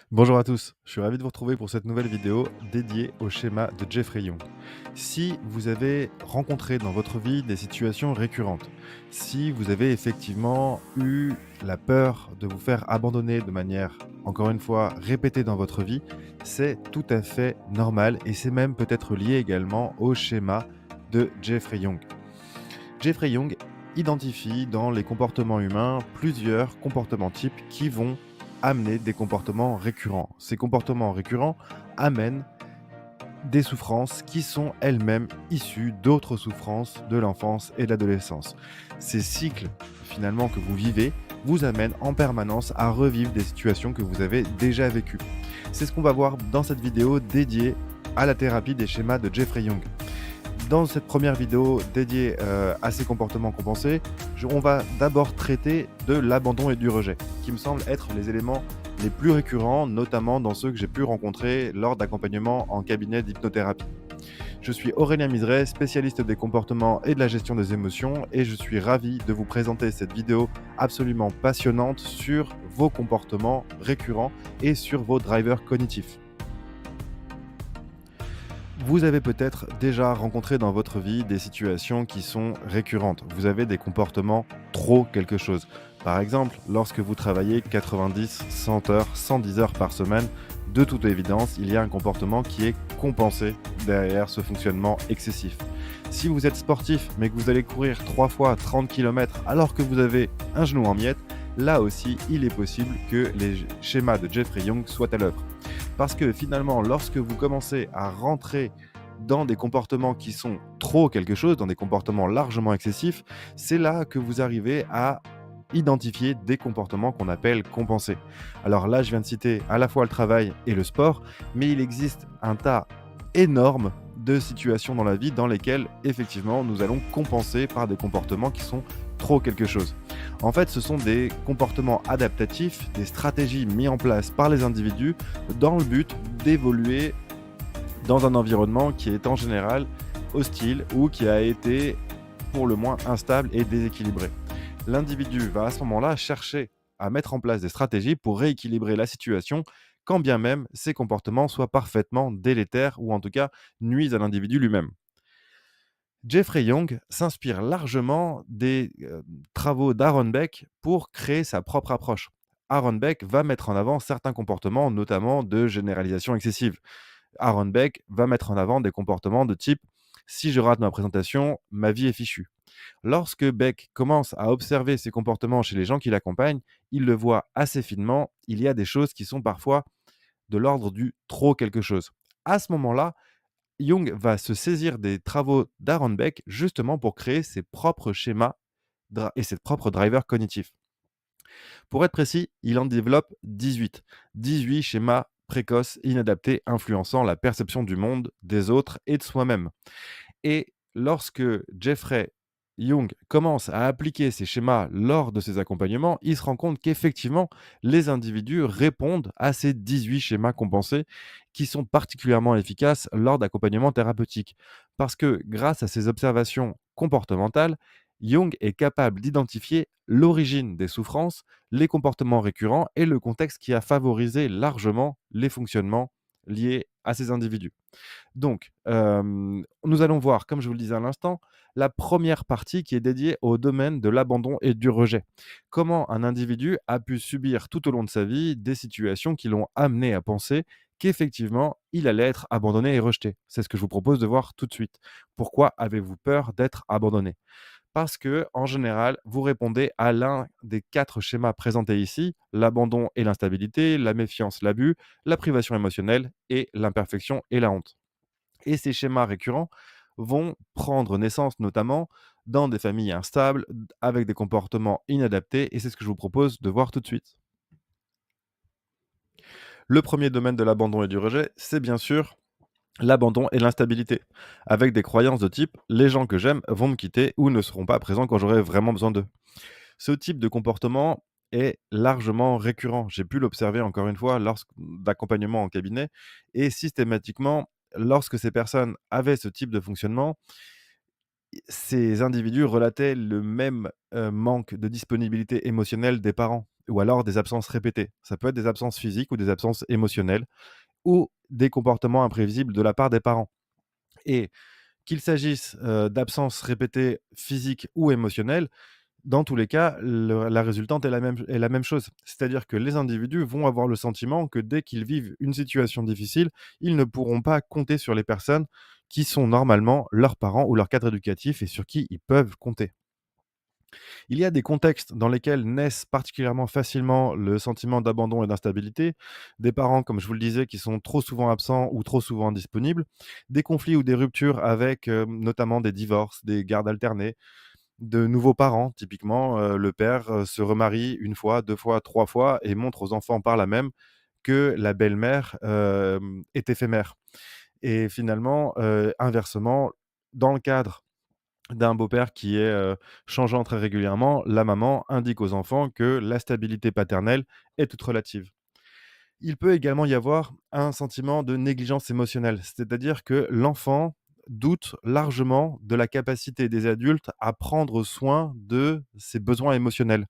Bonjour à tous, je suis ravi de vous retrouver pour cette nouvelle vidéo dédiée au schéma de Jeffrey Young. Si vous avez rencontré dans votre vie des situations récurrentes, si vous avez effectivement eu la peur de vous faire abandonner de manière, encore une fois, répétée dans votre vie, c'est tout à fait normal et c'est même peut-être lié également au schéma de Jeffrey Young. Jeffrey Young identifie dans les comportements humains plusieurs comportements types qui vont amener des comportements récurrents. Ces comportements récurrents amènent des souffrances qui sont elles-mêmes issues d'autres souffrances de l'enfance et de l'adolescence. Ces cycles, finalement, que vous vivez, vous amènent en permanence à revivre des situations que vous avez déjà vécues. C'est ce qu'on va voir dans cette vidéo dédiée à la thérapie des schémas de Jeffrey Young. Dans cette première vidéo dédiée à ces comportements compensés, on va d'abord traiter de l'abandon et du rejet, qui me semblent être les éléments les plus récurrents, notamment dans ceux que j'ai pu rencontrer lors d'accompagnements en cabinet d'hypnothérapie. Je suis Aurélien Miseret, spécialiste des comportements et de la gestion des émotions, et je suis ravi de vous présenter cette vidéo absolument passionnante sur vos comportements récurrents et sur vos drivers cognitifs. Vous avez peut-être déjà rencontré dans votre vie des situations qui sont récurrentes. Vous avez des comportements trop quelque chose. Par exemple, lorsque vous travaillez 90, 100 heures, 110 heures par semaine, de toute évidence, il y a un comportement qui est compensé derrière ce fonctionnement excessif. Si vous êtes sportif, mais que vous allez courir 3 fois 30 km alors que vous avez un genou en miettes, là aussi, il est possible que les schémas de Jeffrey Young soient à l'œuvre. Parce que finalement, lorsque vous commencez à rentrer dans des comportements qui sont trop quelque chose, dans des comportements largement excessifs, c'est là que vous arrivez à identifier des comportements qu'on appelle compensés. Alors là, je viens de citer à la fois le travail et le sport, mais il existe un tas énorme de situations dans la vie dans lesquelles, effectivement, nous allons compenser par des comportements qui sont trop quelque chose. En fait, ce sont des comportements adaptatifs, des stratégies mises en place par les individus dans le but d'évoluer dans un environnement qui est en général hostile ou qui a été pour le moins instable et déséquilibré. L'individu va à ce moment-là chercher à mettre en place des stratégies pour rééquilibrer la situation, quand bien même ces comportements soient parfaitement délétères ou en tout cas nuisent à l'individu lui-même. Jeffrey Young s'inspire largement des travaux d'Aaron Beck pour créer sa propre approche. Aaron Beck va mettre en avant certains comportements, notamment de généralisation excessive. Aaron Beck va mettre en avant des comportements de type si je rate ma présentation, ma vie est fichue. Lorsque Beck commence à observer ces comportements chez les gens qui l'accompagnent, il le voit assez finement. Il y a des choses qui sont parfois de l'ordre du trop quelque chose. À ce moment-là, Jung va se saisir des travaux d'Aaron Beck justement pour créer ses propres schémas et ses propres drivers cognitifs. Pour être précis, il en développe 18. 18 schémas précoces, inadaptés, influençant la perception du monde, des autres et de soi-même. Et lorsque Jeffrey Young commence à appliquer ces schémas lors de ses accompagnements, il se rend compte qu'effectivement, les individus répondent à ces 18 schémas compensés qui sont particulièrement efficaces lors d'accompagnements thérapeutiques. Parce que grâce à ces observations comportementales, Jung est capable d'identifier l'origine des souffrances, les comportements récurrents et le contexte qui a favorisé largement les fonctionnements liés à ces individus. Donc, nous allons voir, comme je vous le disais à l'instant, la première partie qui est dédiée au domaine de l'abandon et du rejet. Comment un individu a pu subir tout au long de sa vie des situations qui l'ont amené à penser qu'effectivement, il allait être abandonné et rejeté. C'est ce que je vous propose de voir tout de suite. Pourquoi avez-vous peur d'être abandonné? Parce que, en général, vous répondez à l'un des 4 schémas présentés ici, l'abandon et l'instabilité, la méfiance, l'abus, la privation émotionnelle et l'imperfection et la honte. Et ces schémas récurrents vont prendre naissance notamment dans des familles instables, avec des comportements inadaptés, et c'est ce que je vous propose de voir tout de suite. Le premier domaine de l'abandon et du rejet, c'est bien sûr l'abandon et l'instabilité, avec des croyances de type les gens que j'aime vont me quitter ou ne seront pas présents quand j'aurai vraiment besoin d'eux. Ce type de comportement est largement récurrent. J'ai pu l'observer encore une fois lors d'accompagnement en cabinet et systématiquement, lorsque ces personnes avaient ce type de fonctionnement, ces individus relataient le même manque de disponibilité émotionnelle des parents. ou alors des absences répétées. Ça peut être des absences physiques ou des absences émotionnelles ou des comportements imprévisibles de la part des parents. Et qu'il s'agisse, d'absences répétées physiques ou émotionnelles, dans tous les cas, la résultante est la même chose. C'est-à-dire que les individus vont avoir le sentiment que dès qu'ils vivent une situation difficile, ils ne pourront pas compter sur les personnes qui sont normalement leurs parents ou leur cadre éducatif et sur qui ils peuvent compter. Il y a des contextes dans lesquels naissent particulièrement facilement le sentiment d'abandon et d'instabilité, des parents, comme je vous le disais, qui sont trop souvent absents ou trop souvent indisponibles, des conflits ou des ruptures avec, notamment des divorces, des gardes alternées, de nouveaux parents. Typiquement, le père, se remarie une fois, 2 fois, 3 fois et montre aux enfants par là même que la belle-mère, est éphémère et finalement, inversement, dans le cadre d'un beau-père qui est, changeant très régulièrement, la maman indique aux enfants que la stabilité paternelle est toute relative. Il peut également y avoir un sentiment de négligence émotionnelle, c'est-à-dire que l'enfant doute largement de la capacité des adultes à prendre soin de ses besoins émotionnels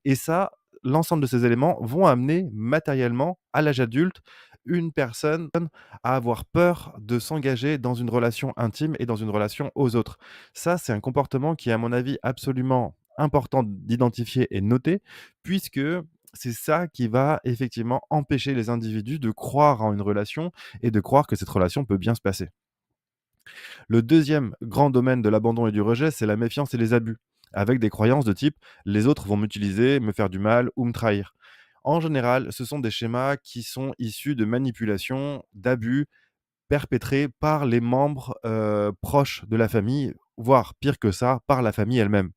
et ça, l'ensemble de ces éléments vont amener matériellement, à l'âge adulte, une personne à avoir peur de s'engager dans une relation intime et dans une relation aux autres. Ça, c'est un comportement qui est, à mon avis, absolument important d'identifier et noter, puisque c'est ça qui va effectivement empêcher les individus de croire en une relation et de croire que cette relation peut bien se passer. Le deuxième grand domaine de l'abandon et du rejet, c'est la méfiance et les abus, avec des croyances de type les autres vont m'utiliser, me faire du mal ou me trahir. En général, ce sont des schémas qui sont issus de manipulations, d'abus perpétrés par les membres proches de la famille, voire pire que ça, par la famille elle-même.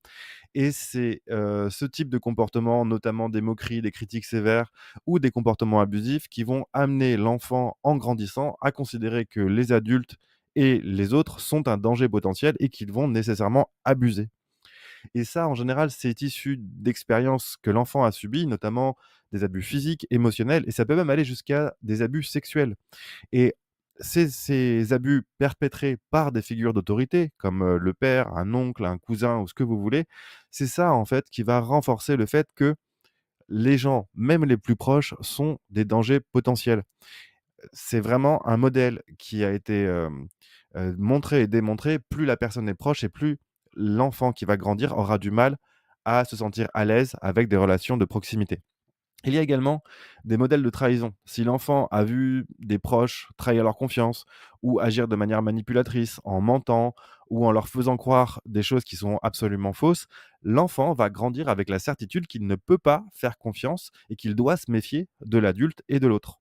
Et c'est, ce type de comportement, notamment des moqueries, des critiques sévères ou des comportements abusifs qui vont amener l'enfant, en grandissant, à considérer que les adultes et les autres sont un danger potentiel et qu'ils vont nécessairement abuser. Et ça, en général, c'est issu d'expériences que l'enfant a subies, notamment des abus physiques, émotionnels et ça peut même aller jusqu'à des abus sexuels. Et ces abus perpétrés par des figures d'autorité, comme, le père, un oncle, un cousin ou ce que vous voulez, c'est ça, en fait, qui va renforcer le fait que les gens, même les plus proches, sont des dangers potentiels. C'est vraiment un modèle qui a été, montré et démontré. Plus la personne est proche et plus l'enfant qui va grandir aura du mal à se sentir à l'aise avec des relations de proximité. Il y a également des modèles de trahison. Si l'enfant a vu des proches trahir leur confiance ou agir de manière manipulatrice en mentant ou en leur faisant croire des choses qui sont absolument fausses, l'enfant va grandir avec la certitude qu'il ne peut pas faire confiance et qu'il doit se méfier de l'adulte et de l'autre.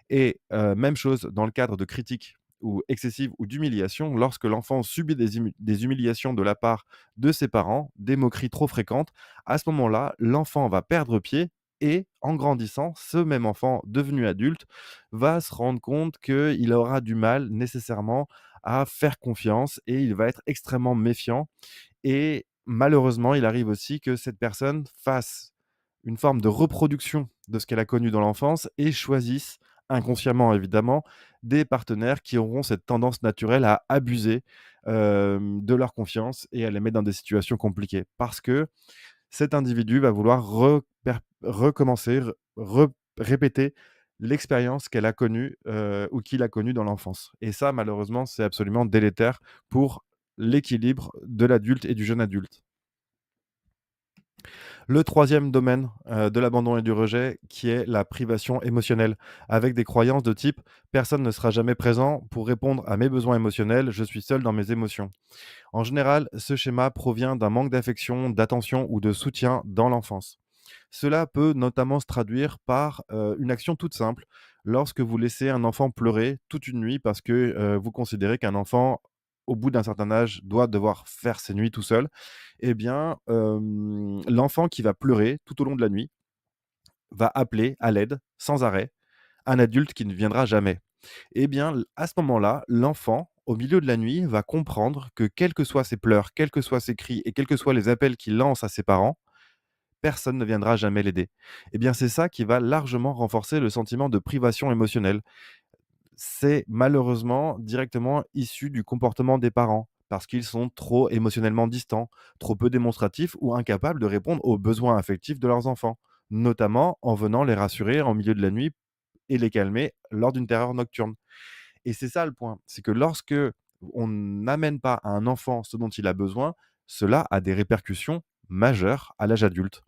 Et même chose dans le cadre de critiques ou excessives ou d'humiliation, lorsque l'enfant subit des humiliations de la part de ses parents, des moqueries trop fréquentes, à ce moment-là, l'enfant va perdre pied et en grandissant, ce même enfant devenu adulte va se rendre compte qu'il aura du mal nécessairement à faire confiance et il va être extrêmement méfiant et malheureusement, il arrive aussi que cette personne fasse une forme de reproduction de ce qu'elle a connu dans l'enfance et choisisse, inconsciemment évidemment, des partenaires qui auront cette tendance naturelle à abuser, de leur confiance et à les mettre dans des situations compliquées. Parce que cet individu va vouloir recommencer, répéter l'expérience qu'elle a connue, ou qu'il a connue dans l'enfance et ça malheureusement, c'est absolument délétère pour l'équilibre de l'adulte et du jeune adulte. Le troisième domaine, de l'abandon et du rejet, qui est la privation émotionnelle, avec des croyances de type: «Personne ne sera jamais présent pour répondre à mes besoins émotionnels, je suis seul dans mes émotions». En général, ce schéma provient d'un manque d'affection, d'attention ou de soutien dans l'enfance. Cela peut notamment se traduire par, une action toute simple. Lorsque vous laissez un enfant pleurer toute une nuit parce que, vous considérez qu'un enfant, au bout d'un certain âge, doit devoir faire ses nuits tout seul, eh bien, l'enfant qui va pleurer tout au long de la nuit va appeler à l'aide, sans arrêt, un adulte qui ne viendra jamais. Eh bien, à ce moment-là, l'enfant, au milieu de la nuit, va comprendre que quels que soient ses pleurs, quels que soient ses cris et quels que soient les appels qu'il lance à ses parents, personne ne viendra jamais l'aider. Eh bien, c'est ça qui va largement renforcer le sentiment de privation émotionnelle. C'est malheureusement directement issu du comportement des parents, parce qu'ils sont trop émotionnellement distants, trop peu démonstratifs ou incapables de répondre aux besoins affectifs de leurs enfants. notamment en venant les rassurer en milieu de la nuit et les calmer lors d'une terreur nocturne. Et c'est ça le point, c'est que lorsque on n'amène pas à un enfant ce dont il a besoin, cela a des répercussions majeures à l'âge adulte.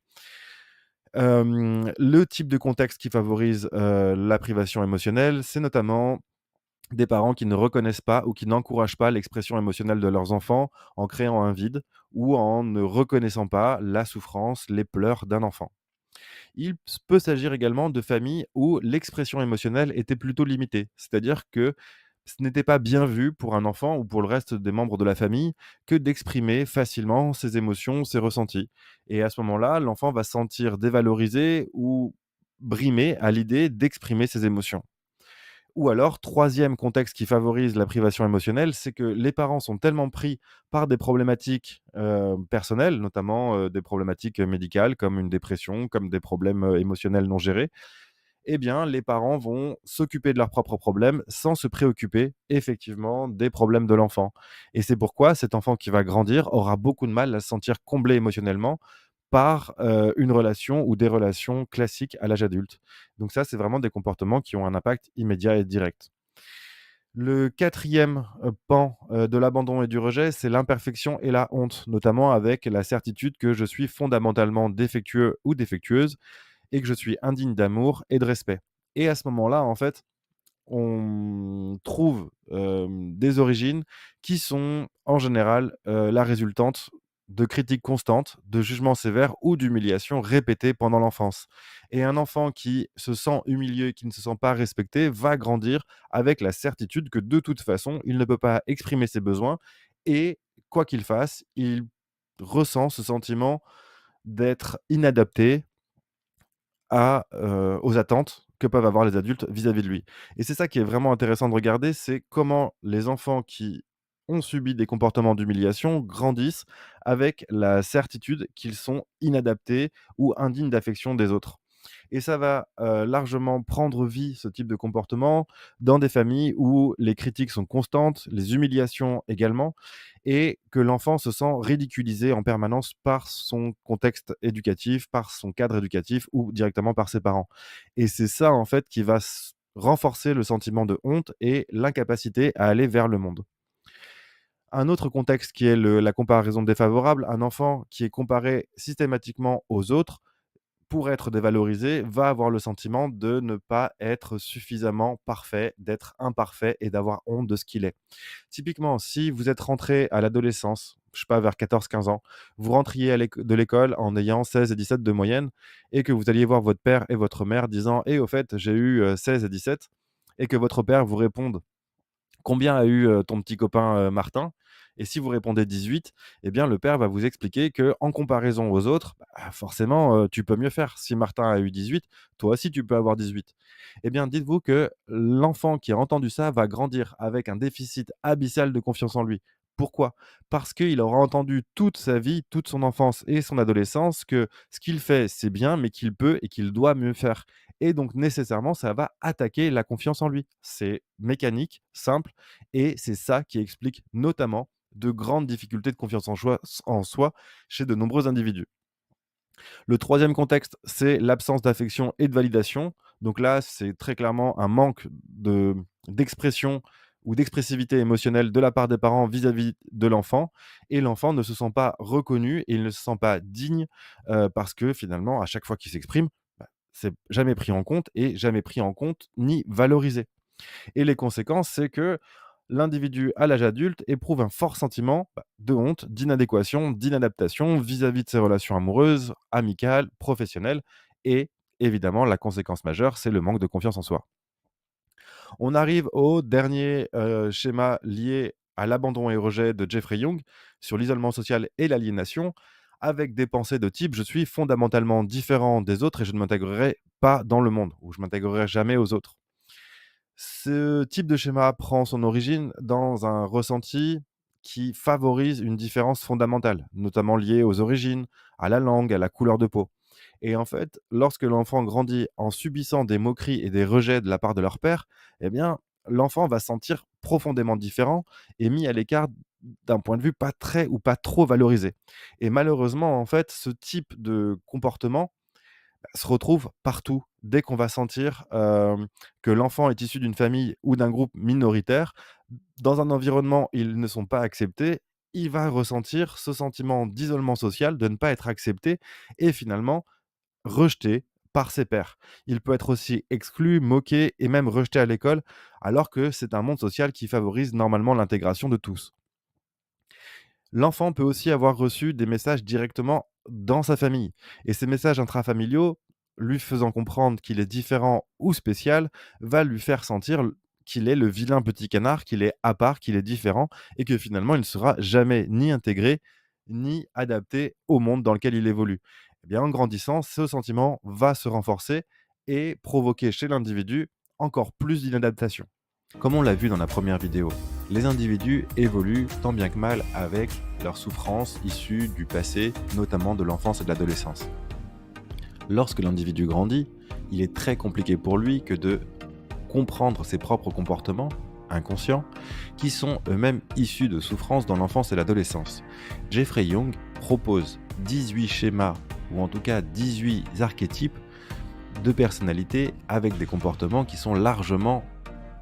Le type de contexte qui favorise, la privation émotionnelle, c'est notamment des parents qui ne reconnaissent pas ou qui n'encouragent pas l'expression émotionnelle de leurs enfants en créant un vide ou en ne reconnaissant pas la souffrance, les pleurs d'un enfant. Peut s'agir également de familles où l'expression émotionnelle était plutôt limitée. C'est-à-dire que ce n'était pas bien vu pour un enfant ou pour le reste des membres de la famille que d'exprimer facilement ses émotions, ses ressentis. Et à ce moment-là, l'enfant va se sentir dévalorisé ou brimé à l'idée d'exprimer ses émotions. Ou alors, troisième contexte qui favorise la privation émotionnelle, c'est que les parents sont tellement pris par des problématiques, personnelles, notamment, des problématiques, médicales comme une dépression, comme des problèmes, émotionnels non gérés. Eh bien, les parents vont s'occuper de leurs propres problèmes sans se préoccuper, effectivement, des problèmes de l'enfant. Et c'est pourquoi cet enfant qui va grandir aura beaucoup de mal à se sentir comblé émotionnellement par, une relation ou des relations classiques à l'âge adulte. Donc ça, c'est vraiment des comportements qui ont un impact immédiat et direct. Le quatrième pan, de l'abandon et du rejet, c'est l'imperfection et la honte, notamment avec la certitude que je suis fondamentalement défectueux ou défectueuse et que je suis indigne d'amour et de respect. Et à ce moment-là, en fait, on trouve, des origines qui sont en général, la résultante de critiques constantes, de jugements sévères ou d'humiliations répétées pendant l'enfance. Et un enfant qui se sent humilié, qui ne se sent pas respecté, va grandir avec la certitude que de toute façon, il ne peut pas exprimer ses besoins et quoi qu'il fasse, il ressent ce sentiment d'être inadapté aux attentes que peuvent avoir les adultes vis-à-vis de lui. Et c'est ça qui est vraiment intéressant de regarder, c'est comment les enfants qui ont subi des comportements d'humiliation grandissent avec la certitude qu'ils sont inadaptés ou indignes d'affection des autres. Et ça va, largement prendre vie, ce type de comportement, dans des familles où les critiques sont constantes, les humiliations également, et que l'enfant se sent ridiculisé en permanence par son contexte éducatif, par son cadre éducatif ou directement par ses parents. Et c'est ça, en fait, qui va renforcer le sentiment de honte et l'incapacité à aller vers le monde. Un autre contexte qui est la comparaison défavorable, un enfant qui est comparé systématiquement aux autres pour être dévalorisé, va avoir le sentiment de ne pas être suffisamment parfait, d'être imparfait et d'avoir honte de ce qu'il est. Typiquement, si vous êtes rentré à l'adolescence, je sais pas, vers 14-15 ans, vous rentriez de l'école en ayant 16 et 17 de moyenne et que vous alliez voir votre père et votre mère disant: «Et au fait, j'ai eu 16 et 17», et que votre père vous réponde: «Combien a eu, ton petit copain, Martin?» Et si vous répondez 18, eh bien le père va vous expliquer que en comparaison aux autres, bah, forcément, tu peux mieux faire. Si Martin a eu 18, toi aussi tu peux avoir 18. Eh bien dites-vous que l'enfant qui a entendu ça va grandir avec un déficit abyssal de confiance en lui. Pourquoi? Parce qu'il aura entendu toute sa vie, toute son enfance et son adolescence que ce qu'il fait, c'est bien, mais qu'il peut et qu'il doit mieux faire. Et donc nécessairement, ça va attaquer la confiance en lui. C'est mécanique, simple, et c'est ça qui explique notamment de grandes difficultés de confiance en soi chez de nombreux individus. Le troisième contexte, c'est l'absence d'affection et de validation. Donc là, c'est très clairement un manque d'expression ou d'expressivité émotionnelle de la part des parents vis-à-vis de l'enfant, et l'enfant ne se sent pas reconnu et il ne se sent pas digne, parce que finalement, à chaque fois qu'il s'exprime, bah, c'est jamais pris en compte et jamais pris en compte ni valorisé. Et les conséquences, c'est que l'individu à l'âge adulte éprouve un fort sentiment, de honte, d'inadéquation, d'inadaptation vis-à-vis de ses relations amoureuses, amicales, professionnelles, et évidemment, la conséquence majeure, c'est le manque de confiance en soi. On arrive au dernier, schéma lié à l'abandon et au rejet de Jeffrey Young sur l'isolement social et l'aliénation, avec des pensées de type: «Je suis fondamentalement différent des autres et je ne m'intégrerai pas dans le monde» ou «Je m'intégrerai jamais aux autres». Ce type de schéma prend son origine dans un ressenti qui favorise une différence fondamentale, notamment liée aux origines, à la langue, à la couleur de peau. Et en fait, lorsque l'enfant grandit en subissant des moqueries et des rejets de la part de leur père, eh bien, l'enfant va se sentir profondément différent et mis à l'écart d'un point de vue pas très ou pas trop valorisé. Et malheureusement, en fait, ce type de comportement se retrouve partout. Dès qu'on va sentir, que l'enfant est issu d'une famille ou d'un groupe minoritaire, dans un environnement, ils ne sont pas acceptés, il va ressentir ce sentiment d'isolement social, de ne pas être accepté et finalement rejeté par ses pairs. Il peut être aussi exclu, moqué et même rejeté à l'école, alors que c'est un monde social qui favorise normalement l'intégration de tous. L'enfant peut aussi avoir reçu des messages directement dans sa famille et ces messages intrafamiliaux, lui faisant comprendre qu'il est différent ou spécial, va lui faire sentir qu'il est le vilain petit canard, qu'il est à part, qu'il est différent et que finalement il ne sera jamais ni intégré, ni adapté au monde dans lequel il évolue. Eh bien, en grandissant, ce sentiment va se renforcer et provoquer chez l'individu encore plus d'inadaptation. Comme on l'a vu dans la première vidéo, les individus évoluent tant bien que mal avec leurs souffrances issues du passé, notamment de l'enfance et de l'adolescence. Lorsque l'individu grandit, il est très compliqué pour lui que de comprendre ses propres comportements inconscients qui sont eux-mêmes issus de souffrances dans l'enfance et l'adolescence. Jeffrey Young propose 18 schémas, ou en tout cas 18 archétypes de personnalité avec des comportements qui sont largement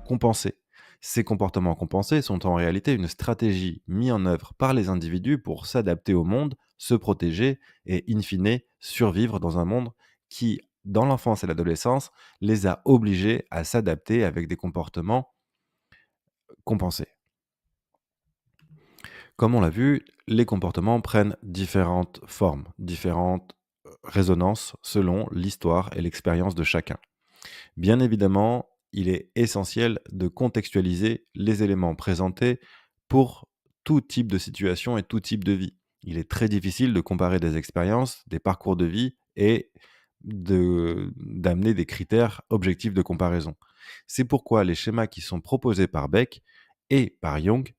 compensés. Ces comportements compensés sont en réalité une stratégie mise en œuvre par les individus pour s'adapter au monde, se protéger et, in fine, survivre dans un monde qui, dans l'enfance et l'adolescence, les a obligés à s'adapter avec des comportements compensés. Comme on l'a vu, les comportements prennent différentes formes, différentes résonances selon l'histoire et l'expérience de chacun. Bien évidemment, il est essentiel de contextualiser les éléments présentés pour tout type de situation et tout type de vie. Il est très difficile de comparer des expériences, des parcours de vie et d'amener des critères objectifs de comparaison. C'est pourquoi les schémas qui sont proposés par Beck et par Jung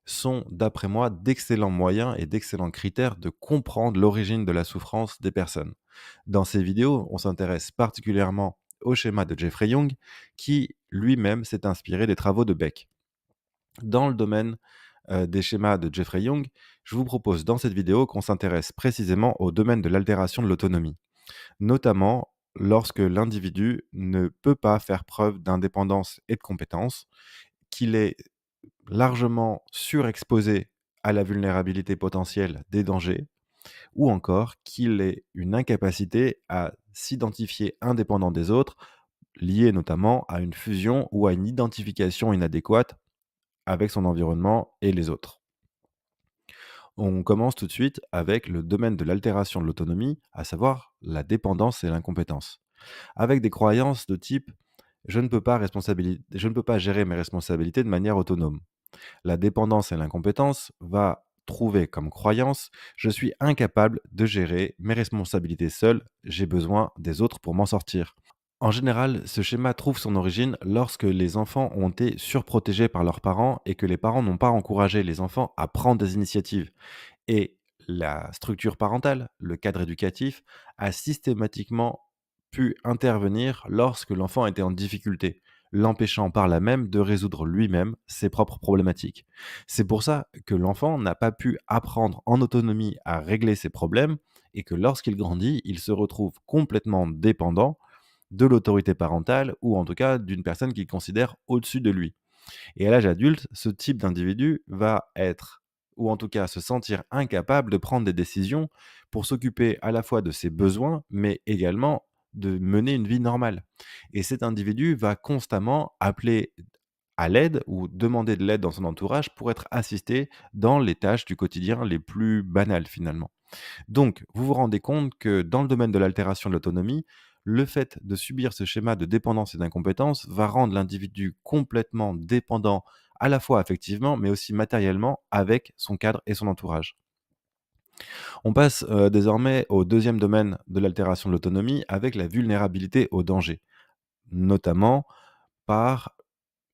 sont, d'après moi, d'excellents moyens et d'excellents critères de comprendre l'origine de la souffrance des personnes. Dans ces vidéos, on s'intéresse particulièrement au schéma de Jeffrey Young, qui lui-même s'est inspiré des travaux de Beck. Dans le domaine des schémas de Jeffrey Young, je vous propose dans cette vidéo qu'on s'intéresse précisément au domaine de l'altération de l'autonomie, notamment lorsque l'individu ne peut pas faire preuve d'indépendance et de compétence, qu'il est largement surexposé à la vulnérabilité potentielle des dangers, ou encore qu'il ait une incapacité à s'identifier indépendant des autres, liée notamment à une fusion ou à une identification inadéquate avec son environnement et les autres. On commence tout de suite avec le domaine de l'altération de l'autonomie, à savoir la dépendance et l'incompétence. Avec des croyances de type je ne peux pas gérer mes responsabilités de manière autonome. La dépendance et l'incompétence va trouver comme croyance: «Je suis incapable de gérer mes responsabilités seul, j'ai besoin des autres pour m'en sortir». En général, ce schéma trouve son origine lorsque les enfants ont été surprotégés par leurs parents et que les parents n'ont pas encouragé les enfants à prendre des initiatives. Et la structure parentale, le cadre éducatif, a systématiquement pu intervenir lorsque l'enfant était en difficulté, l'empêchant par là même de résoudre lui-même ses propres problématiques. C'est pour ça que l'enfant n'a pas pu apprendre en autonomie à régler ses problèmes et que lorsqu'il grandit, il se retrouve complètement dépendant de l'autorité parentale ou en tout cas d'une personne qu'il considère au-dessus de lui. Et à l'âge adulte, ce type d'individu va être, ou en tout cas se sentir incapable de prendre des décisions pour s'occuper à la fois de ses besoins, mais également de mener une vie normale. Et cet individu va constamment appeler à l'aide ou demander de l'aide dans son entourage pour être assisté dans les tâches du quotidien les plus banales finalement. Donc, vous vous rendez compte que dans le domaine de l'altération de l'autonomie, le fait de subir ce schéma de dépendance et d'incompétence va rendre l'individu complètement dépendant, à la fois affectivement, mais aussi matériellement, avec son cadre et son entourage. On passe désormais au deuxième domaine de l'altération de l'autonomie, avec la vulnérabilité au danger, notamment par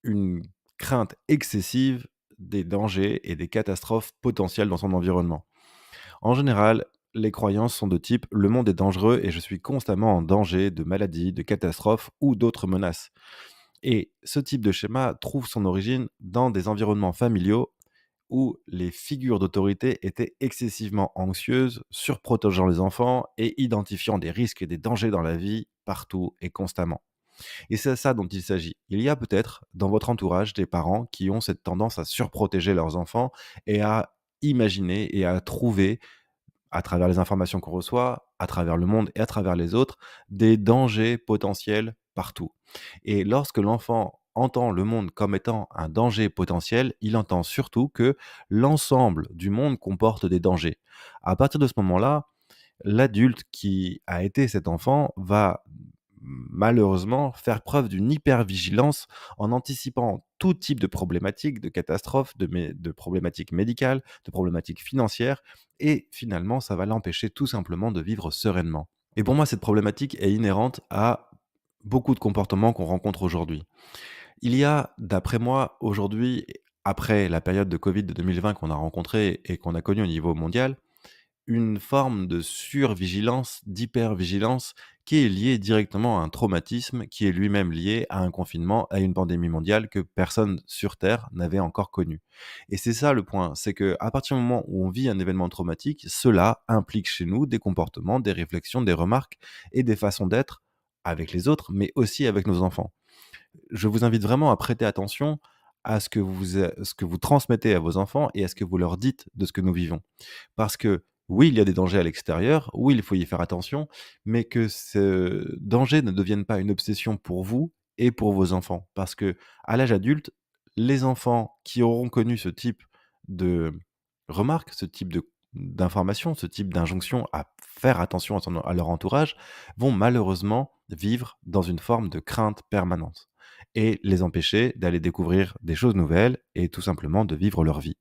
une crainte excessive des dangers et des catastrophes potentielles dans son environnement. En général, les croyances sont de type: «Le monde est dangereux et je suis constamment en danger de maladies, de catastrophes ou d'autres menaces». Et ce type de schéma trouve son origine dans des environnements familiaux où les figures d'autorité étaient excessivement anxieuses, surprotégeant les enfants et identifiant des risques et des dangers dans la vie partout et constamment. Et c'est ça dont il s'agit. Il y a peut-être dans votre entourage des parents qui ont cette tendance à surprotéger leurs enfants et à imaginer et à trouver, à travers les informations qu'on reçoit, à travers le monde et à travers les autres, des dangers potentiels partout. Et lorsque l'enfant entend le monde comme étant un danger potentiel, il entend surtout que l'ensemble du monde comporte des dangers. À partir de ce moment-là, l'adulte qui a été cet enfant va malheureusement faire preuve d'une hypervigilance en anticipant tout type de problématiques, de catastrophes, de problématiques médicales, de problématiques financières et finalement ça va l'empêcher tout simplement de vivre sereinement. Et pour moi, cette problématique est inhérente à beaucoup de comportements qu'on rencontre aujourd'hui. Il y a, d'après moi, aujourd'hui, après la période de Covid de 2020 qu'on a rencontrée et qu'on a connue au niveau mondial, une forme de survigilance, d'hypervigilance qui est liée directement à un traumatisme qui est lui-même lié à un confinement, à une pandémie mondiale que personne sur terre n'avait encore connue. Et c'est ça le point, c'est que à partir du moment où on vit un événement traumatique, cela implique chez nous des comportements, des réflexions, des remarques et des façons d'être avec les autres, mais aussi avec nos enfants. Je vous invite vraiment à prêter attention à ce que vous transmettez à vos enfants et à ce que vous leur dites de ce que nous vivons. Parce que oui, il y a des dangers à l'extérieur, oui, il faut y faire attention, mais que ce danger ne devienne pas une obsession pour vous et pour vos enfants. Parce que à l'âge adulte, les enfants qui auront connu ce type de remarques, ce type d'informations, ce type d'injonction à faire attention à leur entourage, vont malheureusement vivre dans une forme de crainte permanente et les empêcher d'aller découvrir des choses nouvelles et tout simplement de vivre leur vie.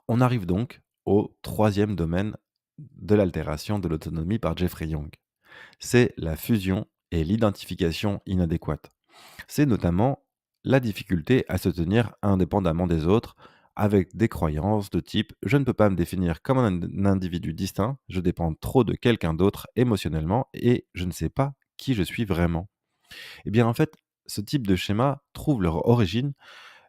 On arrive donc au troisième domaine de l'altération de l'autonomie par Jeffrey Young. C'est la fusion et l'identification inadéquate. C'est notamment la difficulté à se tenir indépendamment des autres avec des croyances de type je ne peux pas me définir comme un individu distinct, je dépends trop de quelqu'un d'autre émotionnellement et je ne sais pas qui je suis vraiment. Eh bien en fait, ce type de schéma trouve leur origine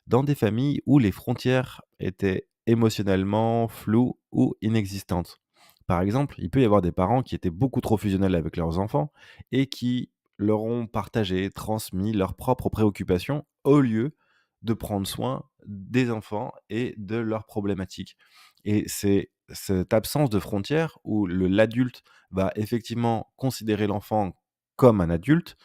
dans des familles où les frontières étaient émotionnellement floues ou inexistantes. Par exemple, il peut y avoir des parents qui étaient beaucoup trop fusionnels avec leurs enfants et qui leur ont partagé, transmis leurs propres préoccupations au lieu de prendre soin des enfants et de leurs problématiques. Et c'est cette absence de frontières où l'adulte va effectivement considérer l'enfant comme un adulte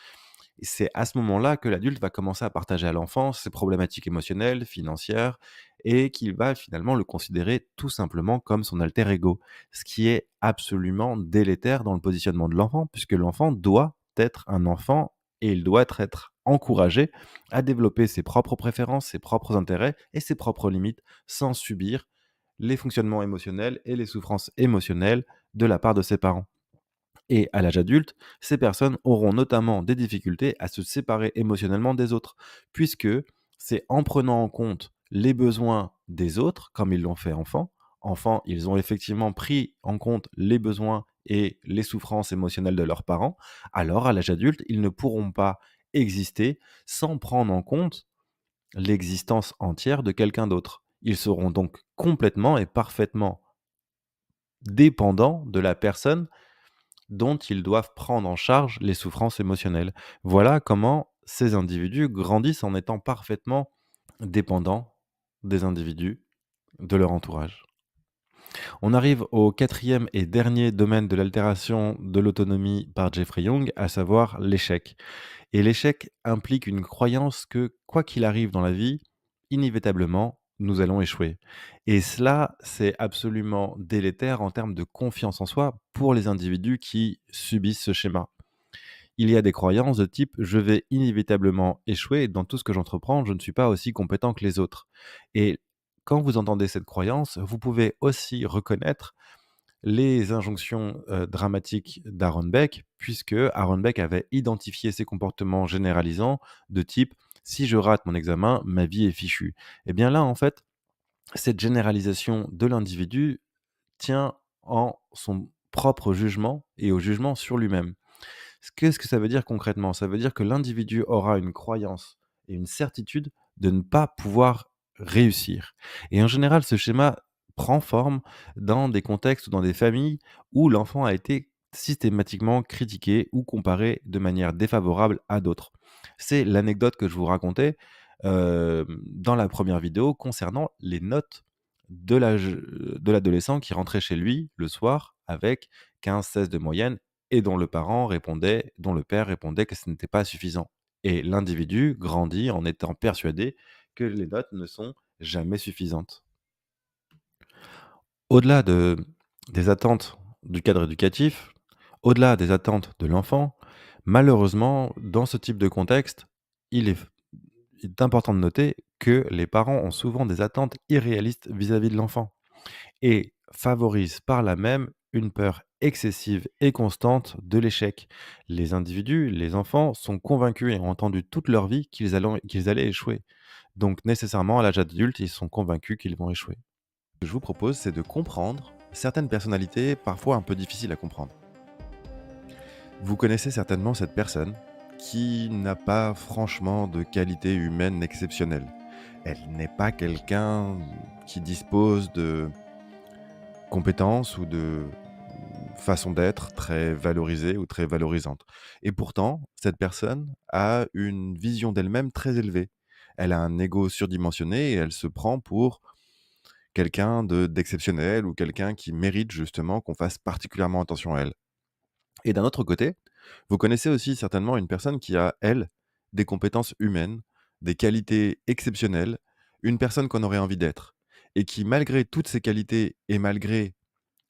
et c'est à ce moment-là que l'adulte va commencer à partager à l'enfant ses problématiques émotionnelles, financières, et qu'il va finalement le considérer tout simplement comme son alter ego. Ce qui est absolument délétère dans le positionnement de l'enfant, puisque l'enfant doit être un enfant et il doit être encouragé à développer ses propres préférences, ses propres intérêts et ses propres limites sans subir les fonctionnements émotionnels et les souffrances émotionnelles de la part de ses parents. Et à l'âge adulte, ces personnes auront notamment des difficultés à se séparer émotionnellement des autres, puisque c'est en prenant en compte les besoins des autres, comme ils l'ont fait enfant. Enfant, ils ont effectivement pris en compte les besoins et les souffrances émotionnelles de leurs parents. Alors, à l'âge adulte, ils ne pourront pas exister sans prendre en compte l'existence entière de quelqu'un d'autre. Ils seront donc complètement et parfaitement dépendants de la personne dont ils doivent prendre en charge les souffrances émotionnelles. Voilà comment ces individus grandissent en étant parfaitement dépendants des individus de leur entourage. On arrive au quatrième et dernier domaine de l'altération de l'autonomie par Jeffrey Young, à savoir l'échec. Et l'échec implique une croyance que, quoi qu'il arrive dans la vie, inévitablement, nous allons échouer. Et cela, c'est absolument délétère en termes de confiance en soi pour les individus qui subissent ce schéma. Il y a des croyances de type je vais inévitablement échouer et dans tout ce que j'entreprends, je ne suis pas aussi compétent que les autres. Et quand vous entendez cette croyance, vous pouvez aussi reconnaître les injonctions dramatiques d'Aaron Beck, puisque Aaron Beck avait identifié ces comportements généralisants de type si je rate mon examen, ma vie est fichue. Et bien là, en fait, cette généralisation de l'individu tient en son propre jugement et au jugement sur lui-même. Qu'est-ce que ça veut dire concrètement? Ça veut dire que l'individu aura une croyance et une certitude de ne pas pouvoir réussir. Et en général, ce schéma prend forme dans des contextes ou dans des familles où l'enfant a été systématiquement critiqué ou comparé de manière défavorable à d'autres. C'est l'anecdote que je vous racontais dans la première vidéo concernant les notes de l'adolescent qui rentrait chez lui le soir avec 15-16 de moyenne et dont le père répondait que ce n'était pas suffisant. Et l'individu grandit en étant persuadé que les notes ne sont jamais suffisantes. Au-delà des attentes du cadre éducatif, au-delà des attentes de l'enfant, malheureusement, dans ce type de contexte, il est, il est important de noter que les parents ont souvent des attentes irréalistes vis-à-vis de l'enfant et favorisent par là même une peur excessive et constante de l'échec. Les individus, les enfants, sont convaincus et ont entendu toute leur vie qu'ils allaient échouer. Donc nécessairement, à l'âge adulte, ils sont convaincus qu'ils vont échouer. Ce que je vous propose, c'est de comprendre certaines personnalités parfois un peu difficiles à comprendre. Vous connaissez certainement cette personne qui n'a pas franchement de qualité humaine exceptionnelle. Elle n'est pas quelqu'un qui dispose de compétences ou de façon d'être très valorisée ou très valorisante. Et pourtant, cette personne a une vision d'elle-même très élevée. Elle a un ego surdimensionné et elle se prend pour quelqu'un d'exceptionnel ou quelqu'un qui mérite justement qu'on fasse particulièrement attention à elle. Et d'un autre côté, vous connaissez aussi certainement une personne qui a, elle, des compétences humaines, des qualités exceptionnelles, une personne qu'on aurait envie d'être. Et qui, malgré toutes ces qualités et malgré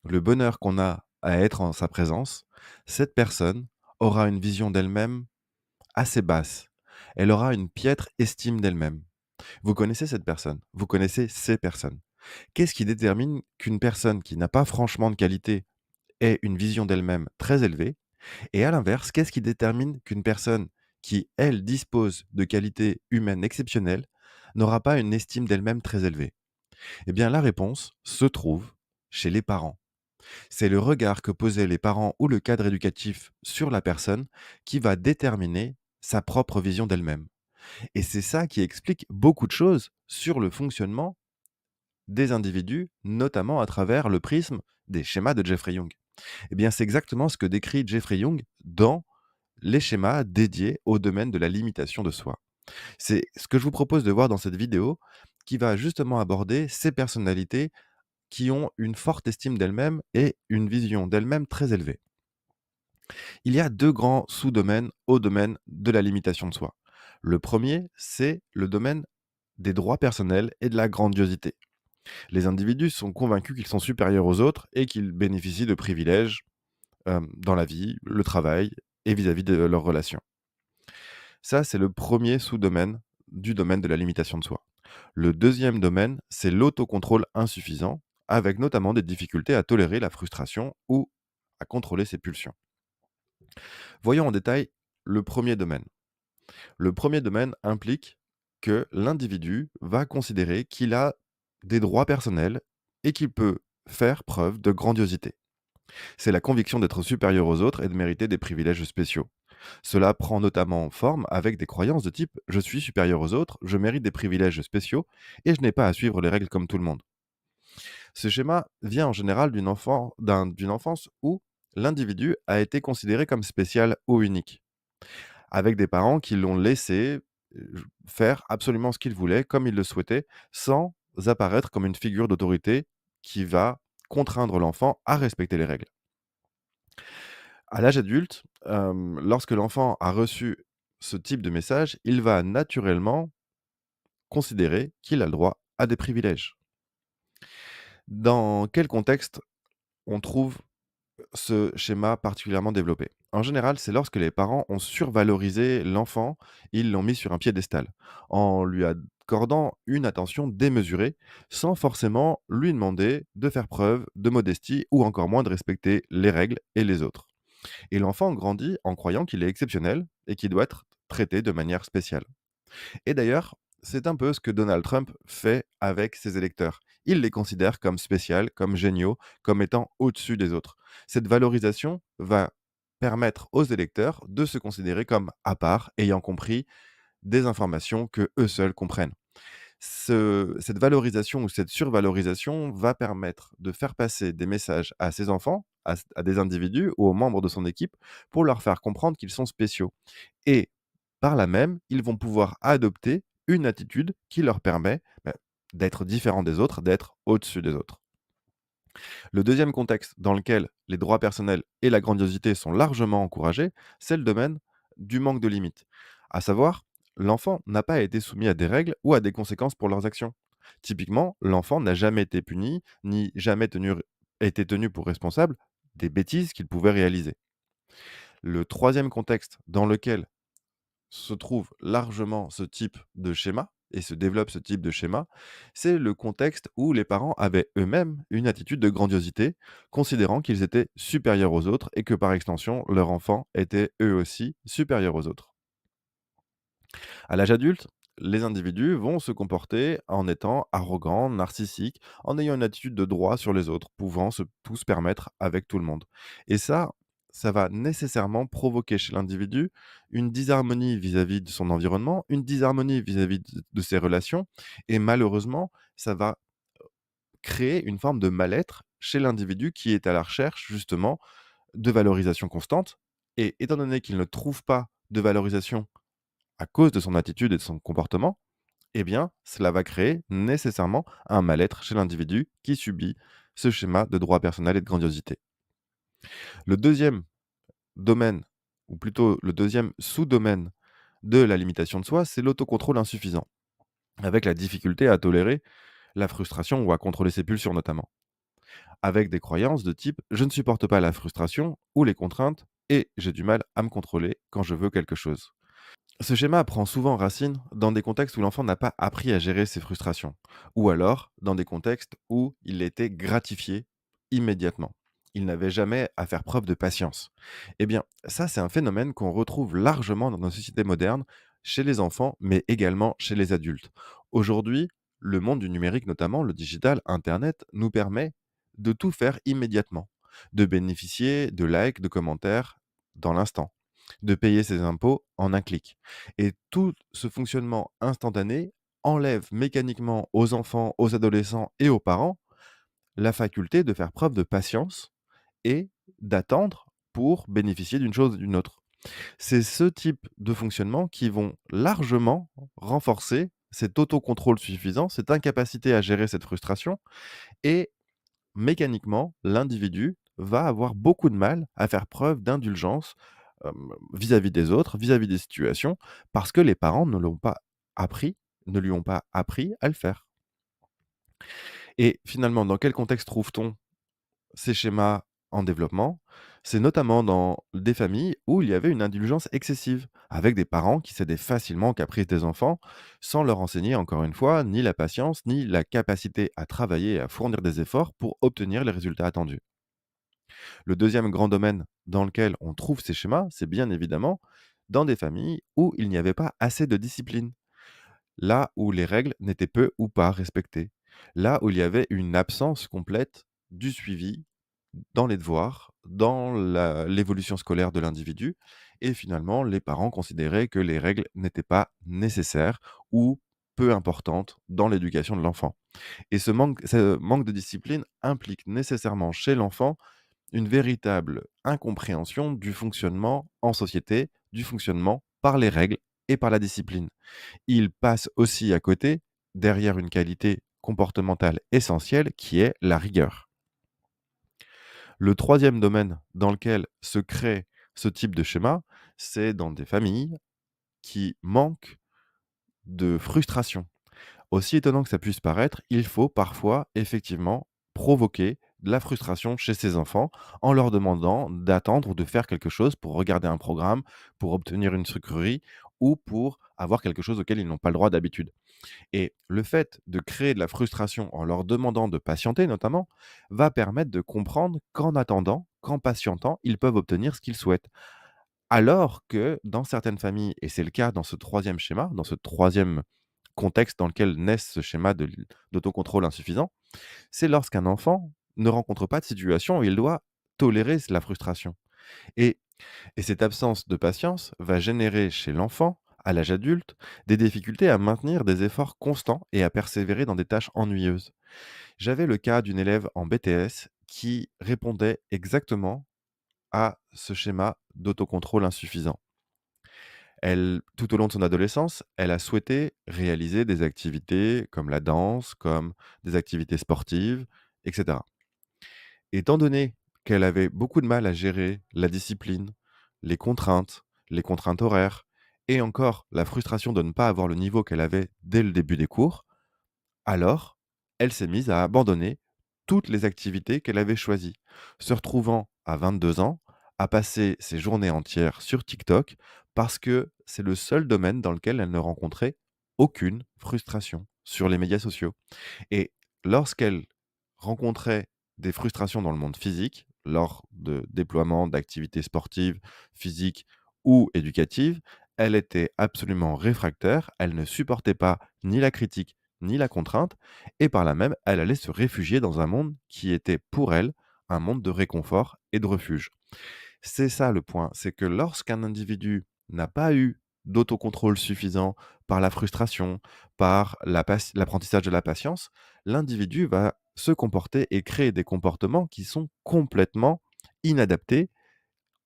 le bonheur qu'on a à être en sa présence, cette personne aura une vision d'elle-même assez basse. Elle aura une piètre estime d'elle-même. Vous connaissez cette personne, vous connaissez ces personnes. Qu'est-ce qui détermine qu'une personne qui n'a pas franchement de qualité ait une vision d'elle-même très élevée? Et à l'inverse, qu'est-ce qui détermine qu'une personne qui, elle, dispose de qualités humaines exceptionnelles n'aura pas une estime d'elle-même très élevée? Eh bien, la réponse se trouve chez les parents. C'est le regard que posaient les parents ou le cadre éducatif sur la personne qui va déterminer sa propre vision d'elle-même. Et c'est ça qui explique beaucoup de choses sur le fonctionnement des individus, notamment à travers le prisme des schémas de Jeffrey Young. Eh bien, c'est exactement ce que décrit Jeffrey Young dans les schémas dédiés au domaine de la limitation de soi. C'est ce que je vous propose de voir dans cette vidéo qui va justement aborder ces personnalités qui ont une forte estime d'elles-mêmes et une vision d'elles-mêmes très élevée. Il y a deux grands sous-domaines au domaine de la limitation de soi. Le premier, c'est le domaine des droits personnels et de la grandiosité. Les individus sont convaincus qu'ils sont supérieurs aux autres et qu'ils bénéficient de privilèges dans la vie, le travail et vis-à-vis de leurs relations. Ça, c'est le premier sous-domaine du domaine de la limitation de soi. Le deuxième domaine, c'est l'autocontrôle insuffisant, avec notamment des difficultés à tolérer la frustration ou à contrôler ses pulsions. Voyons en détail le premier domaine. Le premier domaine implique que l'individu va considérer qu'il a des droits personnels et qu'il peut faire preuve de grandiosité. C'est la conviction d'être supérieur aux autres et de mériter des privilèges spéciaux. Cela prend notamment forme avec des croyances de type «je suis supérieur aux autres, je mérite des privilèges spéciaux et je n'ai pas à suivre les règles comme tout le monde». Ce schéma vient en général d'une enfance où l'individu a été considéré comme spécial ou unique, avec des parents qui l'ont laissé faire absolument ce qu'il voulait, comme il le souhaitait, sans apparaître comme une figure d'autorité qui va contraindre l'enfant à respecter les règles. À l'âge adulte, lorsque l'enfant a reçu ce type de message, il va naturellement considérer qu'il a le droit à des privilèges. Dans quel contexte on trouve ce schéma particulièrement développé? En général, c'est lorsque les parents ont survalorisé l'enfant, ils l'ont mis sur un piédestal, en lui accordant une attention démesurée, sans forcément lui demander de faire preuve de modestie ou encore moins de respecter les règles et les autres. Et l'enfant grandit en croyant qu'il est exceptionnel et qu'il doit être traité de manière spéciale. Et d'ailleurs, c'est un peu ce que Donald Trump fait avec ses électeurs. Il les considère comme spéciaux, comme géniaux, comme étant au-dessus des autres. Cette valorisation va permettre aux électeurs de se considérer comme à part, ayant compris des informations que eux seuls comprennent. Cette valorisation ou cette survalorisation va permettre de faire passer des messages à ses enfants, à des individus ou aux membres de son équipe pour leur faire comprendre qu'ils sont spéciaux et par là même, ils vont pouvoir adopter une attitude qui leur permet, d'être différents des autres, d'être au-dessus des autres. Le deuxième contexte dans lequel les droits personnels et la grandiosité sont largement encouragés, c'est le domaine du manque de limites. À savoir, l'enfant n'a pas été soumis à des règles ou à des conséquences pour leurs actions. Typiquement, l'enfant n'a jamais été puni, ni jamais été tenu pour responsable des bêtises qu'il pouvait réaliser. Le troisième contexte dans lequel se trouve largement ce type de schéma et se développe ce type de schéma, c'est le contexte où les parents avaient eux-mêmes une attitude de grandiosité, considérant qu'ils étaient supérieurs aux autres et que par extension, leurs enfants étaient eux aussi supérieurs aux autres. À l'âge adulte, les individus vont se comporter en étant arrogants, narcissiques, en ayant une attitude de droit sur les autres, pouvant tout se permettre avec tout le monde. Et ça va nécessairement provoquer chez l'individu une disharmonie vis-à-vis de son environnement, une disharmonie vis-à-vis de ses relations, et malheureusement, ça va créer une forme de mal-être chez l'individu qui est à la recherche justement de valorisation constante. Et étant donné qu'il ne trouve pas de valorisation à cause de son attitude et de son comportement, eh bien, cela va créer nécessairement un mal-être chez l'individu qui subit ce schéma de droit personnel et de grandiosité. Le deuxième domaine, ou plutôt le deuxième sous-domaine de la limitation de soi, c'est l'autocontrôle insuffisant, avec la difficulté à tolérer la frustration ou à contrôler ses pulsions notamment, avec des croyances de type je ne supporte pas la frustration ou les contraintes et j'ai du mal à me contrôler quand je veux quelque chose. Ce schéma prend souvent racine dans des contextes où l'enfant n'a pas appris à gérer ses frustrations, ou alors dans des contextes où il était gratifié immédiatement. Il n'avait jamais à faire preuve de patience. Eh bien, ça, c'est un phénomène qu'on retrouve largement dans nos sociétés modernes, chez les enfants, mais également chez les adultes. Aujourd'hui, le monde du numérique, notamment le digital, Internet, nous permet de tout faire immédiatement, de bénéficier de likes, de commentaires dans l'instant, de payer ses impôts en un clic. Et tout ce fonctionnement instantané enlève mécaniquement aux enfants, aux adolescents et aux parents la faculté de faire preuve de patience et d'attendre pour bénéficier d'une chose ou d'une autre. C'est ce type de fonctionnement qui vont largement renforcer cet autocontrôle suffisant, cette incapacité à gérer cette frustration et mécaniquement, l'individu va avoir beaucoup de mal à faire preuve d'indulgence, vis-à-vis des autres, vis-à-vis des situations, parce que les parents appris ne lui ont pas appris à le faire. Et finalement, dans quel contexte trouve-t-on ces schémas en développement? C'est notamment dans des familles où il y avait une indulgence excessive, avec des parents qui cédaient facilement aux caprices des enfants, sans leur enseigner, encore une fois, ni la patience, ni la capacité à travailler et à fournir des efforts pour obtenir les résultats attendus. Le deuxième grand domaine dans lequel on trouve ces schémas, c'est bien évidemment dans des familles où il n'y avait pas assez de discipline, là où les règles n'étaient peu ou pas respectées, là où il y avait une absence complète du suivi dans les devoirs, dans l'évolution scolaire de l'individu, et finalement les parents considéraient que les règles n'étaient pas nécessaires ou peu importantes dans l'éducation de l'enfant. Et ce manque de discipline implique nécessairement chez l'enfant une véritable incompréhension du fonctionnement en société, du fonctionnement par les règles et par la discipline. Il passe aussi à côté, derrière une qualité comportementale essentielle qui est la rigueur. Le troisième domaine dans lequel se crée ce type de schéma, c'est dans des familles qui manquent de frustration. Aussi étonnant que ça puisse paraître, il faut parfois effectivement provoquer de la frustration chez ses enfants en leur demandant d'attendre ou de faire quelque chose pour regarder un programme, pour obtenir une sucrerie ou pour avoir quelque chose auquel ils n'ont pas le droit d'habitude. Et le fait de créer de la frustration en leur demandant de patienter notamment, va permettre de comprendre qu'en attendant, qu'en patientant, ils peuvent obtenir ce qu'ils souhaitent. Alors que dans certaines familles, et c'est le cas dans ce troisième schéma, dans ce troisième contexte dans lequel naît ce schéma d'autocontrôle insuffisant, c'est lorsqu'un enfant ne rencontre pas de situation où il doit tolérer la frustration. Et, et cette absence de patience va générer chez l'enfant, à l'âge adulte, des difficultés à maintenir des efforts constants et à persévérer dans des tâches ennuyeuses. J'avais le cas d'une élève en BTS qui répondait exactement à ce schéma d'autocontrôle insuffisant. Elle, tout au long de son adolescence, elle a souhaité réaliser des activités comme la danse, comme des activités sportives, etc. Étant donné qu'elle avait beaucoup de mal à gérer la discipline, les les contraintes horaires et encore la frustration de ne pas avoir le niveau qu'elle avait dès le début des cours, alors elle s'est mise à abandonner toutes les activités qu'elle avait choisies, se retrouvant à 22 ans à passer ses journées entières sur TikTok parce que c'est le seul domaine dans lequel elle ne rencontrait aucune frustration sur les médias sociaux. Et lorsqu'elle rencontrait des frustrations dans le monde physique, lors de déploiement d'activités sportives, physiques ou éducatives, elle était absolument réfractaire, elle ne supportait pas ni la critique ni la contrainte, et par là même, elle allait se réfugier dans un monde qui était pour elle un monde de réconfort et de refuge. C'est ça le point, c'est que lorsqu'un individu n'a pas eu d'autocontrôle suffisant par la frustration, par l'apprentissage de la patience, l'individu va se comporter et créer des comportements qui sont complètement inadaptés,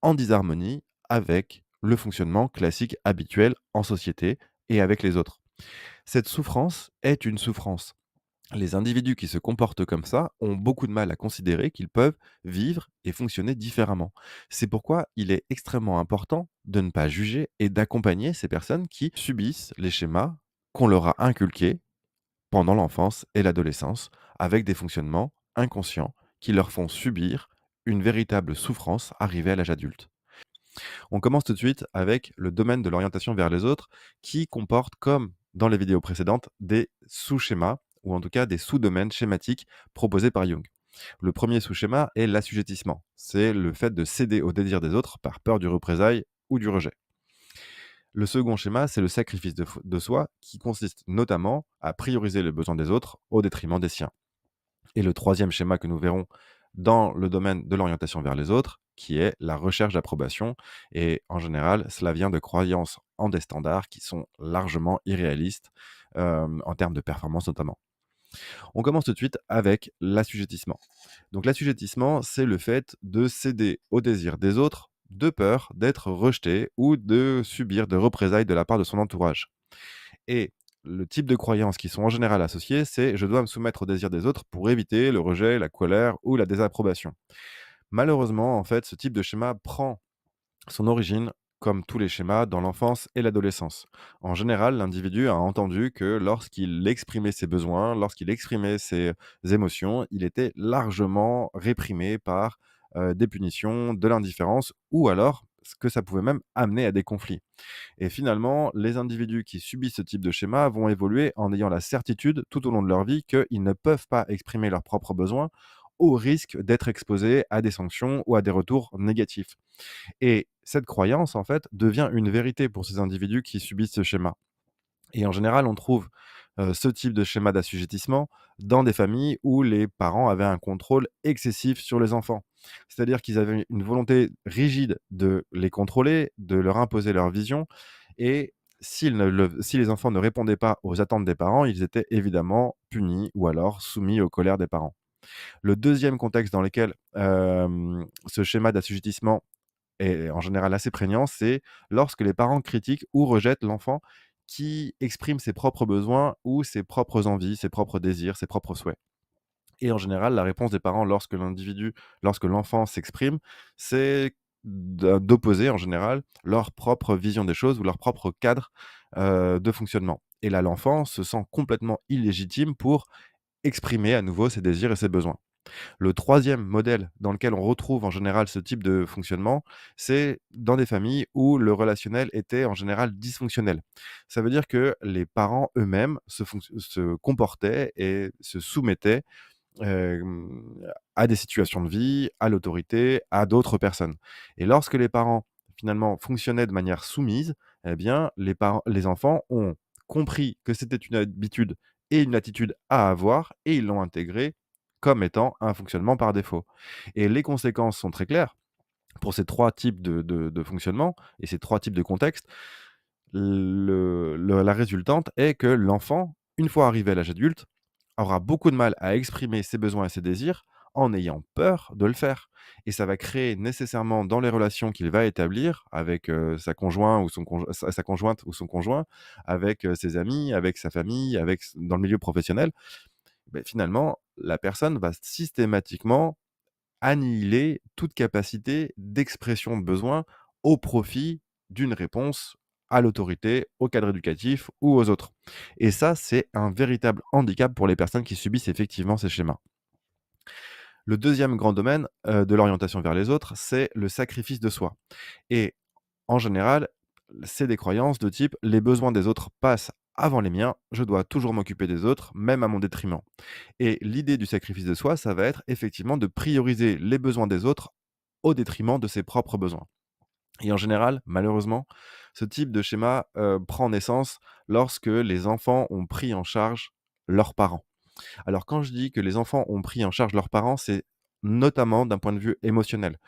en disharmonie avec le fonctionnement classique habituel en société et avec les autres. Cette souffrance est une souffrance. Les individus qui se comportent comme ça ont beaucoup de mal à considérer qu'ils peuvent vivre et fonctionner différemment. C'est pourquoi il est extrêmement important de ne pas juger et d'accompagner ces personnes qui subissent les schémas qu'on leur a inculqués pendant l'enfance et l'adolescence, avec des fonctionnements inconscients qui leur font subir une véritable souffrance arrivée à l'âge adulte. On commence tout de suite avec le domaine de l'orientation vers les autres qui comporte, comme dans les vidéos précédentes, des sous-schémas ou en tout cas des sous-domaines schématiques proposés par Jung. Le premier sous-schéma est l'assujettissement. C'est le fait de céder aux désirs des autres par peur du représailles ou du rejet. Le second schéma, c'est le sacrifice de soi qui consiste notamment à prioriser les besoins des autres au détriment des siens. Et le troisième schéma que nous verrons dans le domaine de l'orientation vers les autres, qui est la recherche d'approbation. Et en général, cela vient de croyances en des standards qui sont largement irréalistes, en termes de performance notamment. On commence tout de suite avec l'assujettissement. Donc l'assujettissement, c'est le fait de céder aux désirs des autres de peur d'être rejeté ou de subir de représailles de la part de son entourage. Et le type de croyances qui sont en général associées, c'est: «Je dois me soumettre aux désirs des autres pour éviter le rejet, la colère ou la désapprobation». Malheureusement, en fait, ce type de schéma prend son origine, comme tous les schémas, dans l'enfance et l'adolescence. En général, l'individu a entendu que lorsqu'il exprimait ses besoins, lorsqu'il exprimait ses émotions, il était largement réprimé par, des punitions, de l'indifférence ou alors que ça pouvait même amener à des conflits. Et finalement, les individus qui subissent ce type de schéma vont évoluer en ayant la certitude tout au long de leur vie qu'ils ne peuvent pas exprimer leurs propres besoins au risque d'être exposés à des sanctions ou à des retours négatifs. Et cette croyance, en fait, devient une vérité pour ces individus qui subissent ce schéma. Et en général, on trouve ce type de schéma d'assujettissement dans des familles où les parents avaient un contrôle excessif sur les enfants. C'est-à-dire qu'ils avaient une volonté rigide de les contrôler, de leur imposer leur vision et si les enfants ne répondaient pas aux attentes des parents, ils étaient évidemment punis ou alors soumis aux colères des parents. Le deuxième contexte dans lequel, ce schéma d'assujettissement est en général assez prégnant, c'est lorsque les parents critiquent ou rejettent l'enfant qui exprime ses propres besoins ou ses propres envies, ses propres désirs, ses propres souhaits. Et en général, la réponse des parents lorsque l'enfant s'exprime, c'est d'opposer en général leur propre vision des choses ou leur propre cadre, de fonctionnement. Et là, l'enfant se sent complètement illégitime pour exprimer à nouveau ses désirs et ses besoins. Le troisième modèle dans lequel on retrouve en général ce type de fonctionnement, c'est dans des familles où le relationnel était en général dysfonctionnel. Ça veut dire que les parents eux-mêmes se comportaient et se soumettaient, hem, à des situations de vie, à l'autorité, à d'autres personnes. Et lorsque les parents, finalement, fonctionnaient de manière soumise, eh bien, les enfants ont compris que c'était une habitude et une attitude à avoir et ils l'ont intégré comme étant un fonctionnement par défaut. Et les conséquences sont très claires pour ces 3 types de fonctionnement et ces 3 types de contextes. La résultante est que l'enfant, une fois arrivé à l'âge adulte, aura beaucoup de mal à exprimer ses besoins et ses désirs en ayant peur de le faire. Et ça va créer nécessairement dans les relations qu'il va établir avec sa conjointe ou sa conjointe ou son conjoint, avec ses amis, avec sa famille, dans le milieu professionnel, ben, finalement, la personne va systématiquement annihiler toute capacité d'expression de besoin au profit d'une réponse à l'autorité, au cadre éducatif ou aux autres. Et ça, c'est un véritable handicap pour les personnes qui subissent effectivement ces schémas. Le deuxième grand domaine de l'orientation vers les autres, c'est le sacrifice de soi. Et en général, c'est des croyances de type les besoins des autres passent avant les miens, je dois toujours m'occuper des autres, même à mon détriment. Et l'idée du sacrifice de soi, ça va être effectivement de prioriser les besoins des autres au détriment de ses propres besoins. Et en général, malheureusement, ce type de schéma, prend naissance lorsque les enfants ont pris en charge leurs parents. Alors quand je dis que les enfants ont pris en charge leurs parents, c'est notamment d'un point de vue émotionnel.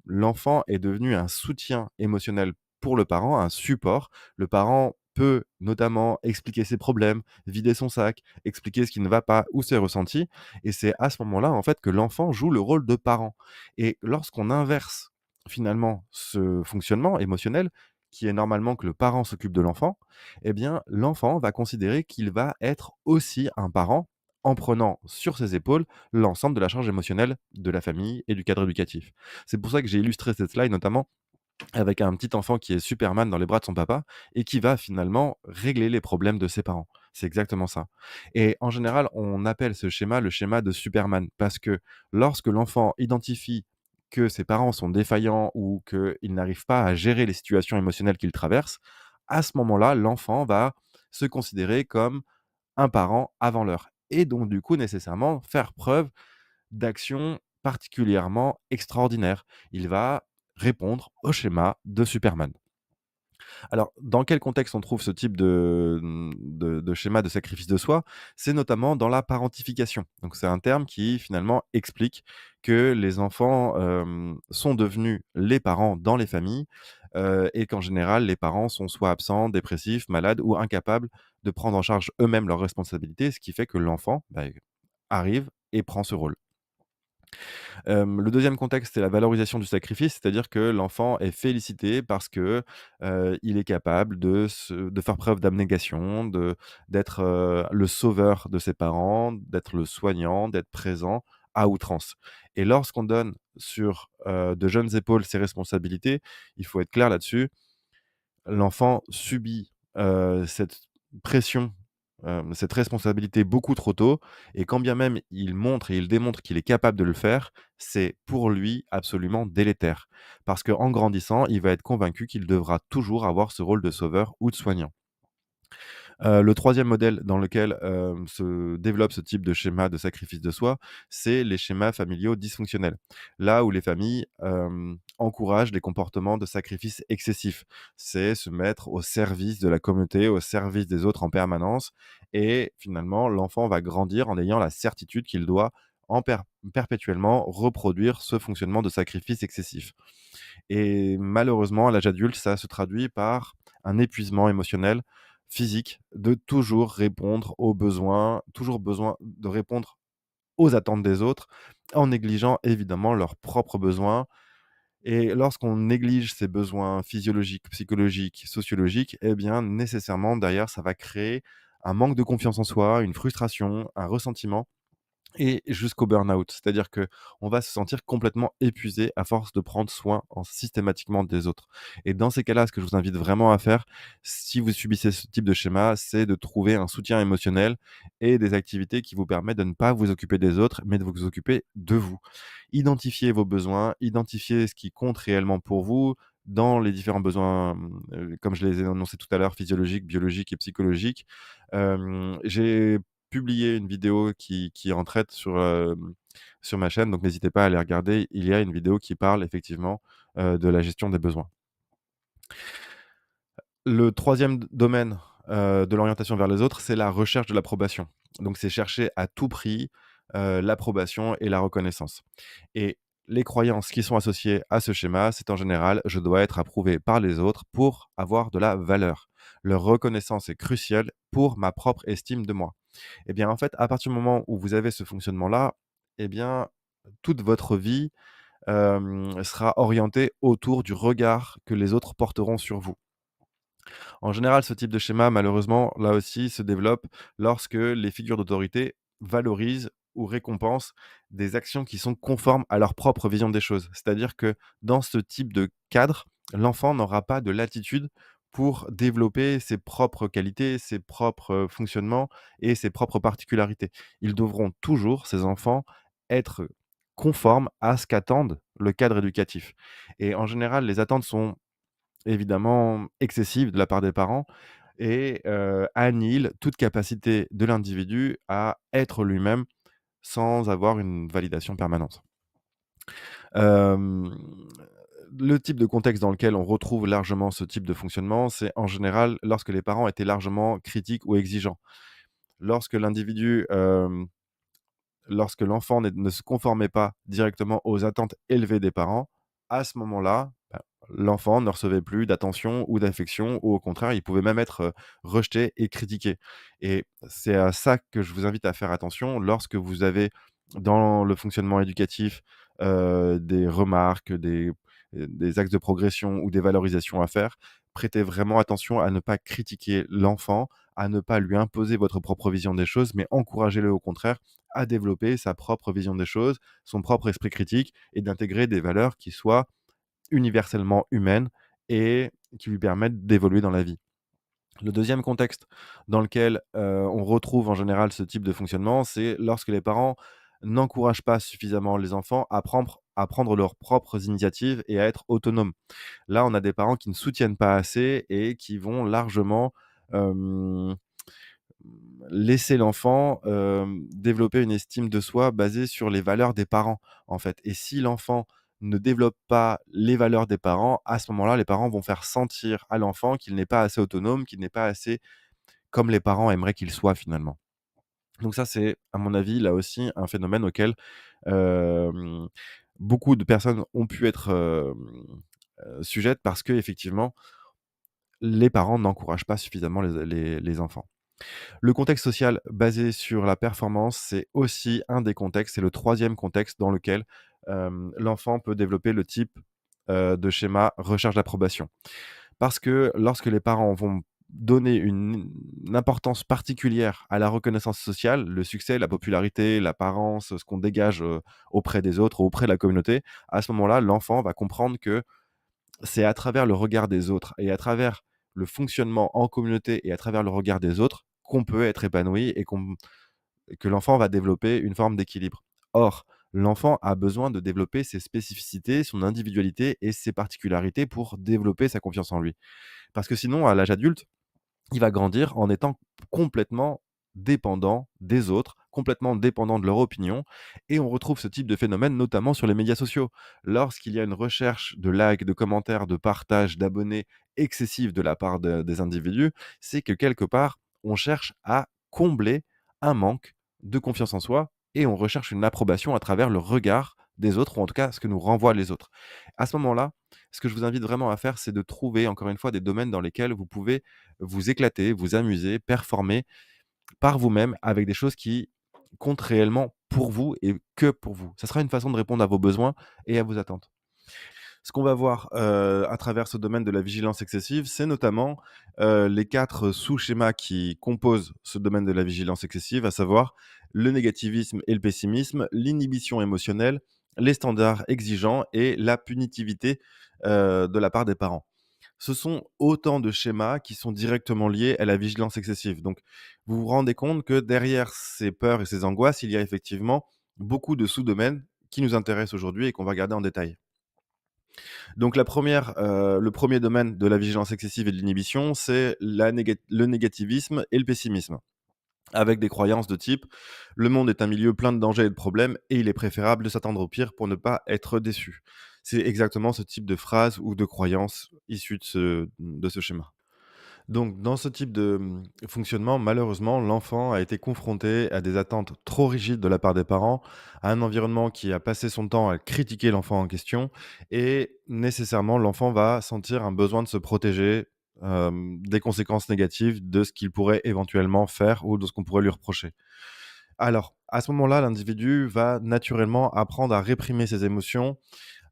L'enfant est devenu un soutien émotionnel pour le parent, un support. Le parent peut notamment expliquer ses problèmes, vider son sac, expliquer ce qui ne va pas ou ses ressentis, et c'est à ce moment-là, en fait, que l'enfant joue le rôle de parent. Et lorsqu'on inverse finalement ce fonctionnement émotionnel, qui est normalement que le parent s'occupe de l'enfant, eh bien l'enfant va considérer qu'il va être aussi un parent en prenant sur ses épaules l'ensemble de la charge émotionnelle de la famille et du cadre éducatif. C'est pour ça que j'ai illustré cette slide notamment avec un petit enfant qui est Superman dans les bras de son papa et qui va finalement régler les problèmes de ses parents. C'est exactement ça. Et en général, on appelle ce schéma le schéma de Superman parce que lorsque l'enfant identifie que ses parents sont défaillants ou qu'il n'arrive pas à gérer les situations émotionnelles qu'il traverse, à ce moment-là, l'enfant va se considérer comme un parent avant l'heure et donc du coup nécessairement faire preuve d'actions particulièrement extraordinaires. Il va répondre au schéma de Superman. Alors, dans quel contexte on trouve ce type de schéma de sacrifice de soi? C'est notamment dans la parentification. Donc c'est un terme qui finalement explique que les enfants, sont devenus les parents dans les familles, et qu'en général les parents sont soit absents, dépressifs, malades ou incapables de prendre en charge eux-mêmes leurs responsabilités, ce qui fait que l'enfant, bah, arrive et prend ce rôle. Le deuxième contexte, c'est la valorisation du sacrifice, c'est-à-dire que l'enfant est félicité parce que, il est capable de faire preuve d'abnégation, d'être, le sauveur de ses parents, d'être le soignant, d'être présent à outrance. Et lorsqu'on donne sur, de jeunes épaules ces responsabilités, il faut être clair là-dessus, l'enfant subit, cette pression, cette responsabilité beaucoup trop tôt et quand bien même il montre et il démontre qu'il est capable de le faire, c'est pour lui absolument délétère. Parce qu'en grandissant, il va être convaincu qu'il devra toujours avoir ce rôle de sauveur ou de soignant. Le troisième modèle dans lequel, se développe ce type de schéma de sacrifice de soi, c'est les schémas familiaux dysfonctionnels. Là où les familles, encouragent des comportements de sacrifice excessifs. C'est se mettre au service de la communauté, au service des autres en permanence et finalement l'enfant va grandir en ayant la certitude qu'il doit en perpétuellement reproduire ce fonctionnement de sacrifice excessif. Et malheureusement, à l'âge adulte, ça se traduit par un épuisement émotionnel, physique, de toujours répondre aux besoins, toujours besoin de répondre aux attentes des autres, en négligeant évidemment leurs propres besoins. Et lorsqu'on néglige ces besoins physiologiques, psychologiques, sociologiques, eh bien nécessairement derrière, ça va créer un manque de confiance en soi, une frustration, un ressentiment et jusqu'au burn-out. C'est-à-dire que on va se sentir complètement épuisé à force de prendre soin systématiquement des autres. Et dans ces cas-là, ce que je vous invite vraiment à faire, si vous subissez ce type de schéma, c'est de trouver un soutien émotionnel et des activités qui vous permettent de ne pas vous occuper des autres, mais de vous occuper de vous. Identifiez vos besoins, identifiez ce qui compte réellement pour vous dans les différents besoins, comme je les ai énoncés tout à l'heure, physiologiques, biologiques et psychologiques. J'ai publié une vidéo qui en traite sur ma chaîne, donc n'hésitez pas à aller regarder. Il y a une vidéo qui parle effectivement, de la gestion des besoins. Le troisième domaine, de l'orientation vers les autres, c'est la recherche de l'approbation. Donc c'est chercher à tout prix, l'approbation et la reconnaissance. Et les croyances qui sont associées à ce schéma, c'est en général: «Je dois être approuvé par les autres pour avoir de la valeur. Leur reconnaissance est cruciale pour ma propre estime de moi». Eh bien, en fait, à partir du moment où vous avez ce fonctionnement-là, eh bien, toute votre vie, sera orientée autour du regard que les autres porteront sur vous. En général, ce type de schéma, malheureusement, là aussi, se développe lorsque les figures d'autorité valorisent ou récompensent des actions qui sont conformes à leur propre vision des choses. C'est-à-dire que dans ce type de cadre, l'enfant n'aura pas de latitude pour développer ses propres qualités, ses propres fonctionnements et ses propres particularités. Ils devront toujours, ces enfants, être conformes à ce qu'attendent le cadre éducatif. Et en général, les attentes sont évidemment excessive de la part des parents et annihile toute capacité de l'individu à être lui-même sans avoir une validation permanente. Hem, le type de contexte dans lequel on retrouve largement ce type de fonctionnement, c'est en général lorsque les parents étaient largement critiques ou exigeants. Lorsque l'individu, lorsque l'enfant ne se conformait pas directement aux attentes élevées des parents, à ce moment-là, l'enfant ne recevait plus d'attention ou d'affection ou au contraire, il pouvait même être, rejeté et critiqué et c'est à ça que je vous invite à faire attention lorsque vous avez dans le fonctionnement éducatif, des remarques, des axes de progression ou des valorisations à faire. Prêtez vraiment attention à ne pas critiquer l'enfant, à ne pas lui imposer votre propre vision des choses, mais encouragez-le au contraire à développer sa propre vision des choses, son propre esprit critique et d'intégrer des valeurs qui soient universellement humaines et qui lui permettent d'évoluer dans la vie. Le deuxième contexte dans lequel, on retrouve en général ce type de fonctionnement, c'est lorsque les parents n'encouragent pas suffisamment les enfants à prendre leurs propres initiatives et à être autonomes. Là, on a des parents qui ne soutiennent pas assez et qui vont largement, hem laisser l'enfant, développer une estime de soi basée sur les valeurs des parents, en fait. Et si l'enfant ne développe pas les valeurs des parents, à ce moment-là, les parents vont faire sentir à l'enfant qu'il n'est pas assez autonome, qu'il n'est pas assez comme les parents aimeraient qu'il soit finalement. Donc ça, c'est à mon avis, là aussi, un phénomène auquel, hem, beaucoup de personnes ont pu être, sujettes parce qu'effectivement, les parents n'encouragent pas suffisamment les enfants. Le contexte social basé sur la performance, c'est aussi un des contextes, c'est le troisième contexte dans lequel, l'enfant peut développer le type, de schéma recherche d'approbation. Parce que lorsque les parents vont donner une importance particulière à la reconnaissance sociale, le succès, la popularité, l'apparence, ce qu'on dégage, auprès des autres, auprès de la communauté, à ce moment-là, l'enfant va comprendre que c'est à travers le regard des autres et à travers le fonctionnement en communauté et à travers le regard des autres qu'on peut être épanoui et que l'enfant va développer une forme d'équilibre. Or, l'enfant a besoin de développer ses spécificités, son individualité et ses particularités pour développer sa confiance en lui. Parce que sinon, à l'âge adulte, il va grandir en étant complètement dépendant des autres, complètement dépendant de leur opinion et on retrouve ce type de phénomène notamment sur les médias sociaux. Lorsqu'il y a une recherche de likes, de commentaires, de partages, d'abonnés excessive de la part des individus, c'est que quelque part, on cherche à combler un manque de confiance en soi et on recherche une approbation à travers le regard des autres ou en tout cas ce que nous renvoient les autres. À ce moment-là, ce que je vous invite vraiment à faire, c'est de trouver encore une fois des domaines dans lesquels vous pouvez vous éclater, vous amuser, performer par vous-même avec des choses qui comptent réellement pour vous et que pour vous. Ça sera une façon de répondre à vos besoins et à vos attentes. Ce qu'on va voir, à travers ce domaine de la vigilance excessive, c'est notamment, les 4 sous-schémas qui composent ce domaine de la vigilance excessive, à savoir le négativisme et le pessimisme, l'inhibition émotionnelle, les standards exigeants et la punitivité, de la part des parents. Ce sont autant de schémas qui sont directement liés à la vigilance excessive. Donc, vous vous rendez compte que derrière ces peurs et ces angoisses, il y a effectivement beaucoup de sous-domaines qui nous intéressent aujourd'hui et qu'on va regarder en détail. Donc le premier domaine de la vigilance excessive et de l'inhibition, c'est le négativisme et le pessimisme. Avec des croyances de type: «Le monde est un milieu plein de dangers et de problèmes et il est préférable de s'attendre au pire pour ne pas être déçu». C'est exactement ce type de phrase ou de croyance issue de ce schéma. Donc, dans ce type de fonctionnement, malheureusement, l'enfant a été confronté à des attentes trop rigides de la part des parents, à un environnement qui a passé son temps à critiquer l'enfant en question et nécessairement, l'enfant va sentir un besoin de se protéger, des conséquences négatives de ce qu'il pourrait éventuellement faire ou de ce qu'on pourrait lui reprocher. Alors, à ce moment-là, l'individu va naturellement apprendre à réprimer ses émotions,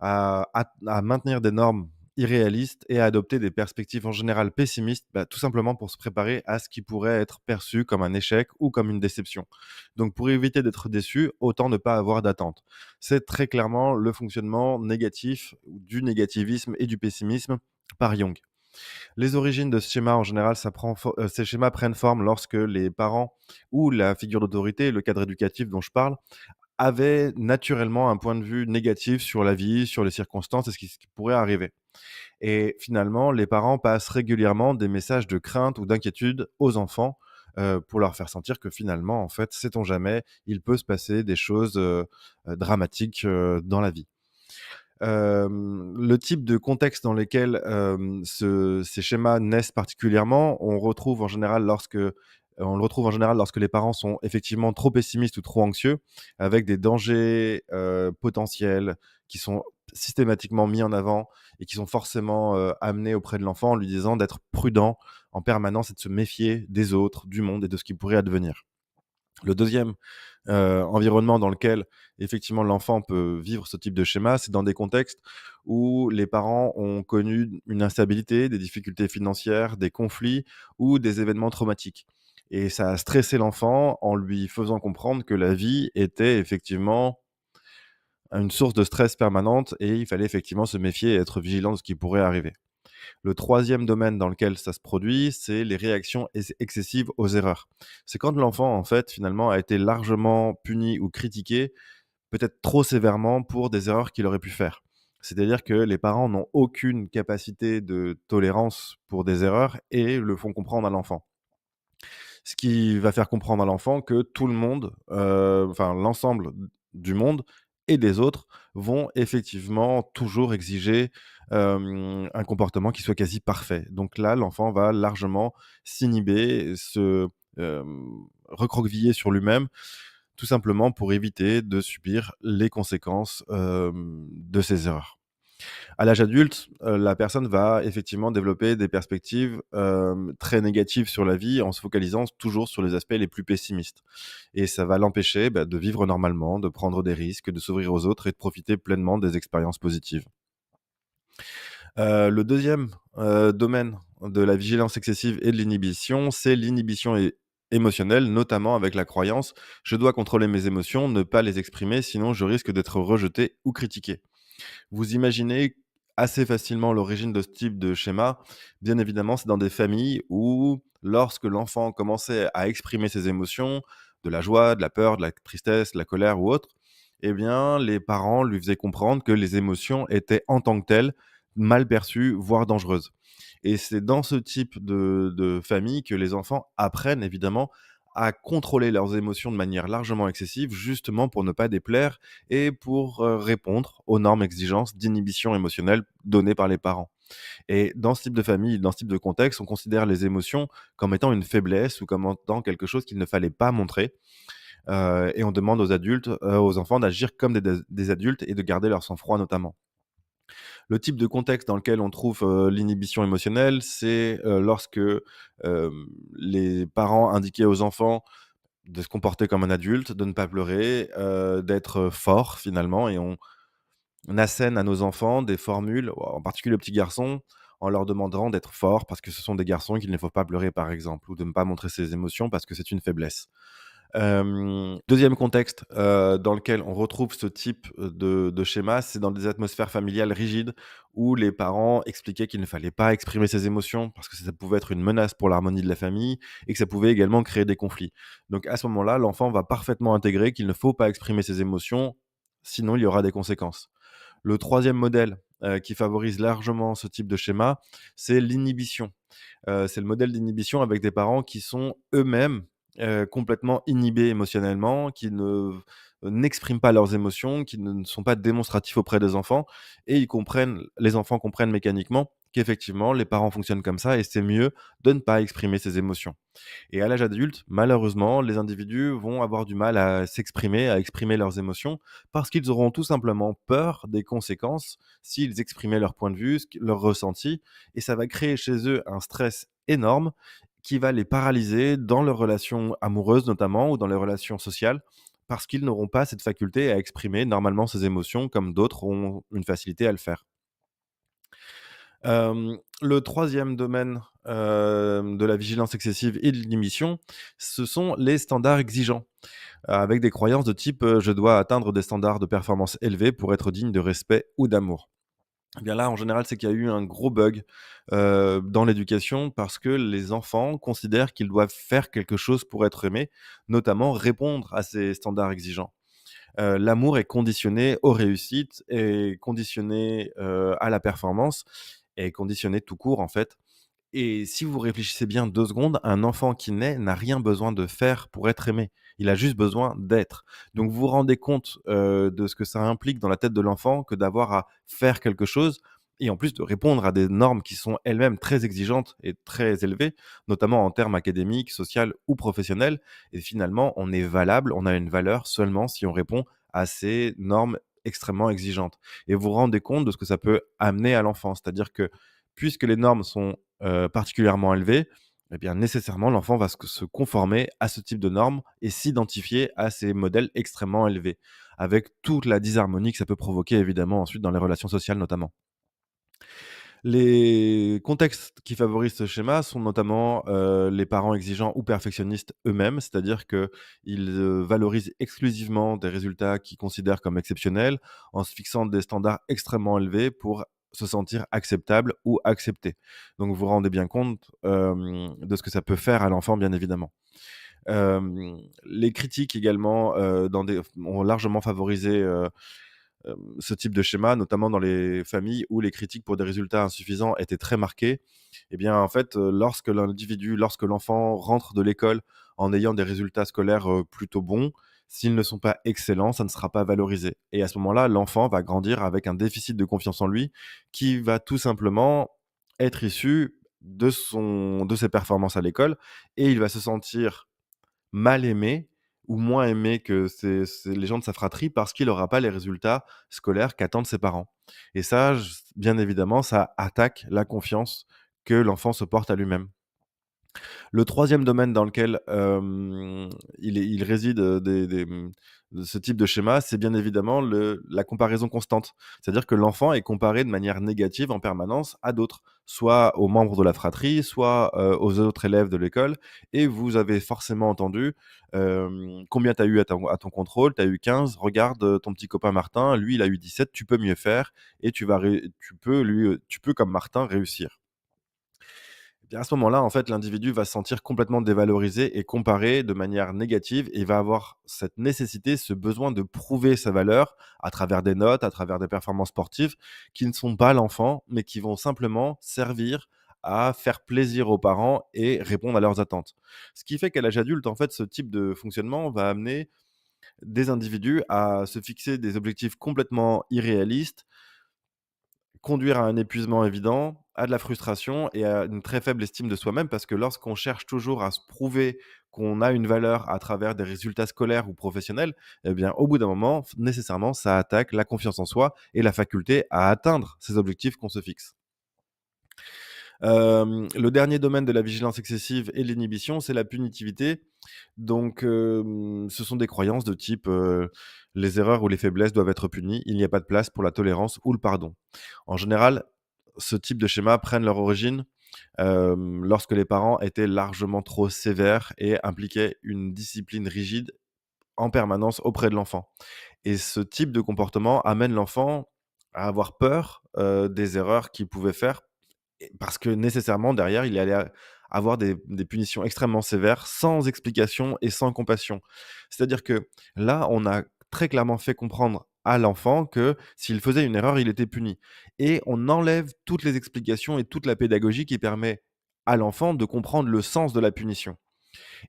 à maintenir des normes irréalistes et à adopter des perspectives en général pessimistes, bah, tout simplement pour se préparer à ce qui pourrait être perçu comme un échec ou comme une déception. Donc pour éviter d'être déçu, autant ne pas avoir d'attente. C'est très clairement le fonctionnement négatif du négativisme et du pessimisme par Jung. Les origines de ce schéma, en général, ces schémas prennent forme lorsque les parents ou la figure d'autorité, le cadre éducatif dont je parle, avaient naturellement un point de vue négatif sur la vie, sur les circonstances et ce qui pourrait arriver. Et finalement, les parents passent régulièrement des messages de crainte ou d'inquiétude aux enfants, pour leur faire sentir que finalement, en fait, sait-on jamais, il peut se passer des choses, dramatiques, dans la vie. Le type de contexte dans lesquels, ces schémas naissent particulièrement, on le retrouve en général lorsque les parents sont effectivement trop pessimistes ou trop anxieux, avec des dangers, potentiels qui sont systématiquement mis en avant et qui sont forcément, amenés auprès de l'enfant en lui disant d'être prudent en permanence et de se méfier des autres, du monde et de ce qui pourrait advenir. Le deuxième environnement dans lequel effectivement l'enfant peut vivre ce type de schéma, c'est dans des contextes où les parents ont connu une instabilité, des difficultés financières, des conflits ou des événements traumatiques. Et ça a stressé l'enfant en lui faisant comprendre que la vie était effectivement une source de stress permanente et il fallait effectivement se méfier et être vigilant de ce qui pourrait arriver. Le troisième domaine dans lequel ça se produit, c'est les réactions excessives aux erreurs. C'est quand l'enfant, en fait, finalement, a été largement puni ou critiqué, peut-être trop sévèrement pour des erreurs qu'il aurait pu faire. C'est-à-dire que les parents n'ont aucune capacité de tolérance pour des erreurs et le font comprendre à l'enfant. Ce qui va faire comprendre à l'enfant que tout le monde, enfin l'ensemble du monde et des autres vont effectivement toujours exiger, un comportement qui soit quasi parfait. Donc là, l'enfant va largement s'inhiber, recroqueviller sur lui-même, tout simplement pour éviter de subir les conséquences, de ses erreurs. À l'âge adulte, la personne va effectivement développer des perspectives, très négatives sur la vie en se focalisant toujours sur les aspects les plus pessimistes et ça va l'empêcher, bah, de vivre normalement, de prendre des risques, de s'ouvrir aux autres et de profiter pleinement des expériences positives. Le deuxième domaine de la vigilance excessive et de l'inhibition, c'est l'inhibition émotionnelle, notamment avec la croyance: «Je dois contrôler mes émotions, ne pas les exprimer, sinon je risque d'être rejeté ou critiqué». Vous imaginez assez facilement l'origine de ce type de schéma. Bien évidemment, c'est dans des familles où, lorsque l'enfant commençait à exprimer ses émotions, de la joie, de la peur, de la tristesse, de la colère ou autre, eh bien, les parents lui faisaient comprendre que les émotions étaient en tant que telles mal perçues, voire dangereuses. Et c'est dans ce type de famille que les enfants apprennent évidemment à contrôler leurs émotions de manière largement excessive, justement pour ne pas déplaire et pour, répondre aux normes exigences d'inhibition émotionnelle données par les parents. Et dans ce type de famille, dans ce type de contexte, on considère les émotions comme étant une faiblesse ou comme étant quelque chose qu'il ne fallait pas montrer, et on demande aux adultes, aux enfants d'agir comme des adultes et de garder leur sang-froid notamment. Le type de contexte dans lequel on trouve, l'inhibition émotionnelle, c'est, lorsque, les parents indiquaient aux enfants de se comporter comme un adulte, de ne pas pleurer, d'être fort finalement et on assène à nos enfants des formules, en particulier aux petits garçons, en leur demandant d'être forts parce que ce sont des garçons, qu'il ne faut pas pleurer par exemple, ou de ne pas montrer ses émotions parce que c'est une faiblesse. 2e contexte, dans lequel on retrouve ce type, de schéma, c'est dans des atmosphères familiales rigides où les parents expliquaient qu'il ne fallait pas exprimer ses émotions parce que ça pouvait être une menace pour l'harmonie de la famille et que ça pouvait également créer des conflits. Donc à ce moment-là, l'enfant va parfaitement intégrer qu'il ne faut pas exprimer ses émotions, sinon il y aura des conséquences. Le troisième modèle, qui favorise largement ce type de schéma, c'est l'inhibition. C'est le modèle d'inhibition avec des parents qui sont eux-mêmes, complètement inhibés émotionnellement, qui n'expriment pas leurs émotions, qui ne sont pas démonstratifs auprès des enfants et les enfants comprennent mécaniquement qu'effectivement les parents fonctionnent comme ça et c'est mieux de ne pas exprimer ses émotions. Et à l'âge adulte, malheureusement, les individus vont avoir du mal à s'exprimer, à exprimer leurs émotions, parce qu'ils auront tout simplement peur des conséquences s'ils exprimaient leur point de vue, leur ressenti, et ça va créer chez eux un stress énorme qui va les paralyser dans leurs relations amoureuses notamment ou dans les relations sociales, parce qu'ils n'auront pas cette faculté à exprimer normalement ces émotions comme d'autres ont une facilité à le faire. Le troisième domaine, de la vigilance excessive et de l'inhibition, ce sont les standards exigeants, avec des croyances de type, «Je dois atteindre des standards de performance élevés pour être digne de respect ou d'amour». Eh bien là, en général, c'est qu'il y a eu un gros bug, dans l'éducation parce que les enfants considèrent qu'ils doivent faire quelque chose pour être aimés, notamment répondre à ces standards exigeants. L'amour est conditionné aux réussites, est conditionné, à la performance, est conditionné tout court, en fait. Et si vous réfléchissez bien 2 secondes, un enfant qui naît n'a rien besoin de faire pour être aimé. Il a juste besoin d'être. Donc vous vous rendez compte, de ce que ça implique dans la tête de l'enfant que d'avoir à faire quelque chose et en plus de répondre à des normes qui sont elles-mêmes très exigeantes et très élevées, notamment en termes académiques, social ou professionnels. Et finalement, on est valable, on a une valeur seulement si on répond à ces normes extrêmement exigeantes. Et vous vous rendez compte de ce que ça peut amener à l'enfant. C'est-à-dire que puisque les normes sont particulièrement élevé, eh bien nécessairement l'enfant va se conformer à ce type de normes et s'identifier à ces modèles extrêmement élevés, avec toute la disharmonie que ça peut provoquer évidemment ensuite dans les relations sociales notamment. Les contextes qui favorisent ce schéma sont notamment, les parents exigeants ou perfectionnistes eux-mêmes, c'est-à-dire qu'ils, valorisent exclusivement des résultats qu'ils considèrent comme exceptionnels, en se fixant des standards extrêmement élevés pour se sentir acceptable ou accepté. Donc vous vous rendez bien compte, de ce que ça peut faire à l'enfant, bien évidemment. Les critiques également, dans des ont largement favorisé, ce type de schéma, notamment dans les familles où les critiques pour des résultats insuffisants étaient très marquées. Eh bien, en fait, lorsque l'enfant rentre de l'école en ayant des résultats scolaires, plutôt bons, s'ils ne sont pas excellents, ça ne sera pas valorisé et à ce moment-là, l'enfant va grandir avec un déficit de confiance en lui qui va tout simplement être issu de ses performances à l'école et il va se sentir mal aimé ou moins aimé que les gens de sa fratrie parce qu'il aura pas les résultats scolaires qu'attendent ses parents et ça, bien évidemment, ça attaque la confiance que l'enfant se porte à lui-même. Le troisième domaine dans lequel, il réside, de ce type de schéma, c'est bien évidemment la comparaison constante. C'est-à-dire que l'enfant est comparé de manière négative en permanence à d'autres, soit aux membres de la fratrie, soit, aux autres élèves de l'école et vous avez forcément entendu, «Combien tu as eu à ton contrôle? Tu as eu 15. Regarde, ton petit copain Martin, lui, il a eu 17. Tu peux mieux faire et tu peux comme Martin réussir». Eh bien, à ce moment-là, en fait, l'individu va se sentir complètement dévalorisé et comparé de manière négative et il va avoir cette nécessité, ce besoin de prouver sa valeur à travers des notes, à travers des performances sportives qui ne sont pas l'enfant, mais qui vont simplement servir à faire plaisir aux parents et répondre à leurs attentes. Ce qui fait qu'à l'âge adulte, en fait, ce type de fonctionnement va amener des individus à se fixer des objectifs complètement irréalistes, conduire à un épuisement évident, à de la frustration et à une très faible estime de soi-même parce que lorsqu'on cherche toujours à se prouver qu'on a une valeur à travers des résultats scolaires ou professionnels, eh bien, au bout d'un moment, nécessairement, ça attaque la confiance en soi et la faculté à atteindre ces objectifs qu'on se fixe. Le dernier domaine de la vigilance excessive et de l'inhibition, c'est la punitivité. Donc, ce sont des croyances de type, les erreurs ou les faiblesses doivent être punies, il n'y a pas de place pour la tolérance ou le pardon. En général, ce type de schémas prennent leur origine, lorsque les parents étaient largement trop sévères et impliquaient une discipline rigide en permanence auprès de l'enfant. Et ce type de comportement amène l'enfant à avoir peur, des erreurs qu'il pouvait faire et parce que nécessairement derrière, il allait avoir des punitions extrêmement sévères, sans explication et sans compassion. C'est-à-dire que là, on a très clairement fait comprendre à l'enfant que s'il faisait une erreur, il était puni et on enlève toutes les explications et toute la pédagogie qui permet à l'enfant de comprendre le sens de la punition.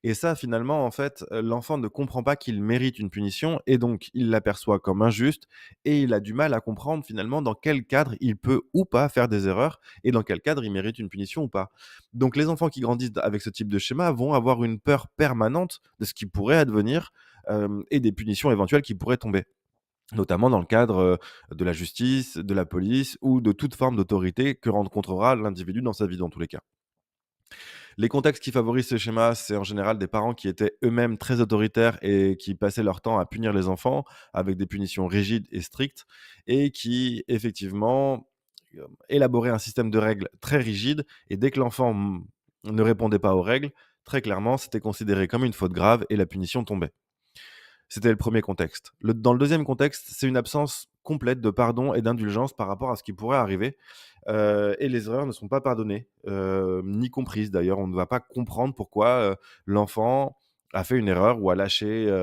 Et ça, finalement, en fait, l'enfant ne comprend pas qu'il mérite une punition et donc il l'aperçoit comme injuste et il a du mal à comprendre, finalement, dans quel cadre il peut ou pas faire des erreurs et dans quel cadre il mérite une punition ou pas. Donc les enfants qui grandissent avec ce type de schéma vont avoir une peur permanente de ce qui pourrait advenir, et des punitions éventuelles qui pourraient tomber. Notamment dans le cadre, de la justice, de la police ou de toute forme d'autorité que rencontrera l'individu dans sa vie, dans tous les cas. Les contextes qui favorisent ce schéma, c'est en général des parents qui étaient eux-mêmes très autoritaires et qui passaient leur temps à punir les enfants avec des punitions rigides et strictes et qui effectivement, élaboraient un système de règles très rigide et dès que l'enfant, ne répondait pas aux règles, très clairement, c'était considéré comme une faute grave et la punition tombait. C'était le premier contexte. Dans le deuxième contexte, c'est une absence complète de pardon et d'indulgence par rapport à ce qui pourrait arriver, et les erreurs ne sont pas pardonnées, ni comprises d'ailleurs. On ne va pas comprendre pourquoi, l'enfant a fait une erreur ou a lâché,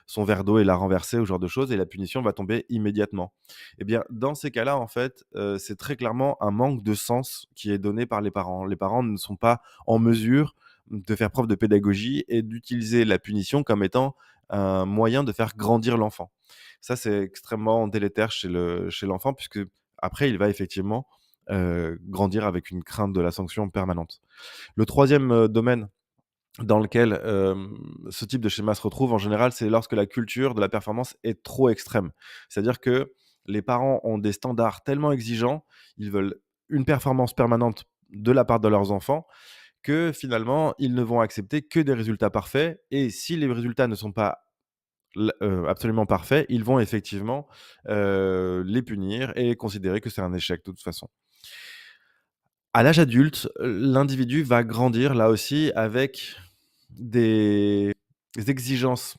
son verre d'eau et l'a renversé ou ce genre de choses et la punition va tomber immédiatement. Eh bien, dans ces cas-là, en fait, c'est très clairement un manque de sens qui est donné par les parents. Les parents ne sont pas en mesure de faire preuve de pédagogie et d'utiliser la punition comme étant un moyen de faire grandir l'enfant. Ça, c'est extrêmement délétère chez l'enfant puisque après il va effectivement, grandir avec une crainte de la sanction permanente. Le troisième domaine dans lequel, ce type de schéma se retrouve en général, c'est lorsque la culture de la performance est trop extrême. C'est-à-dire que les parents ont des standards tellement exigeants, ils veulent une performance permanente de la part de leurs enfants que finalement, ils ne vont accepter que des résultats parfaits et si les résultats ne sont pas absolument parfaits, ils vont effectivement, les punir et considérer que c'est un échec de toute façon. À l'âge adulte, l'individu va grandir là aussi avec des exigences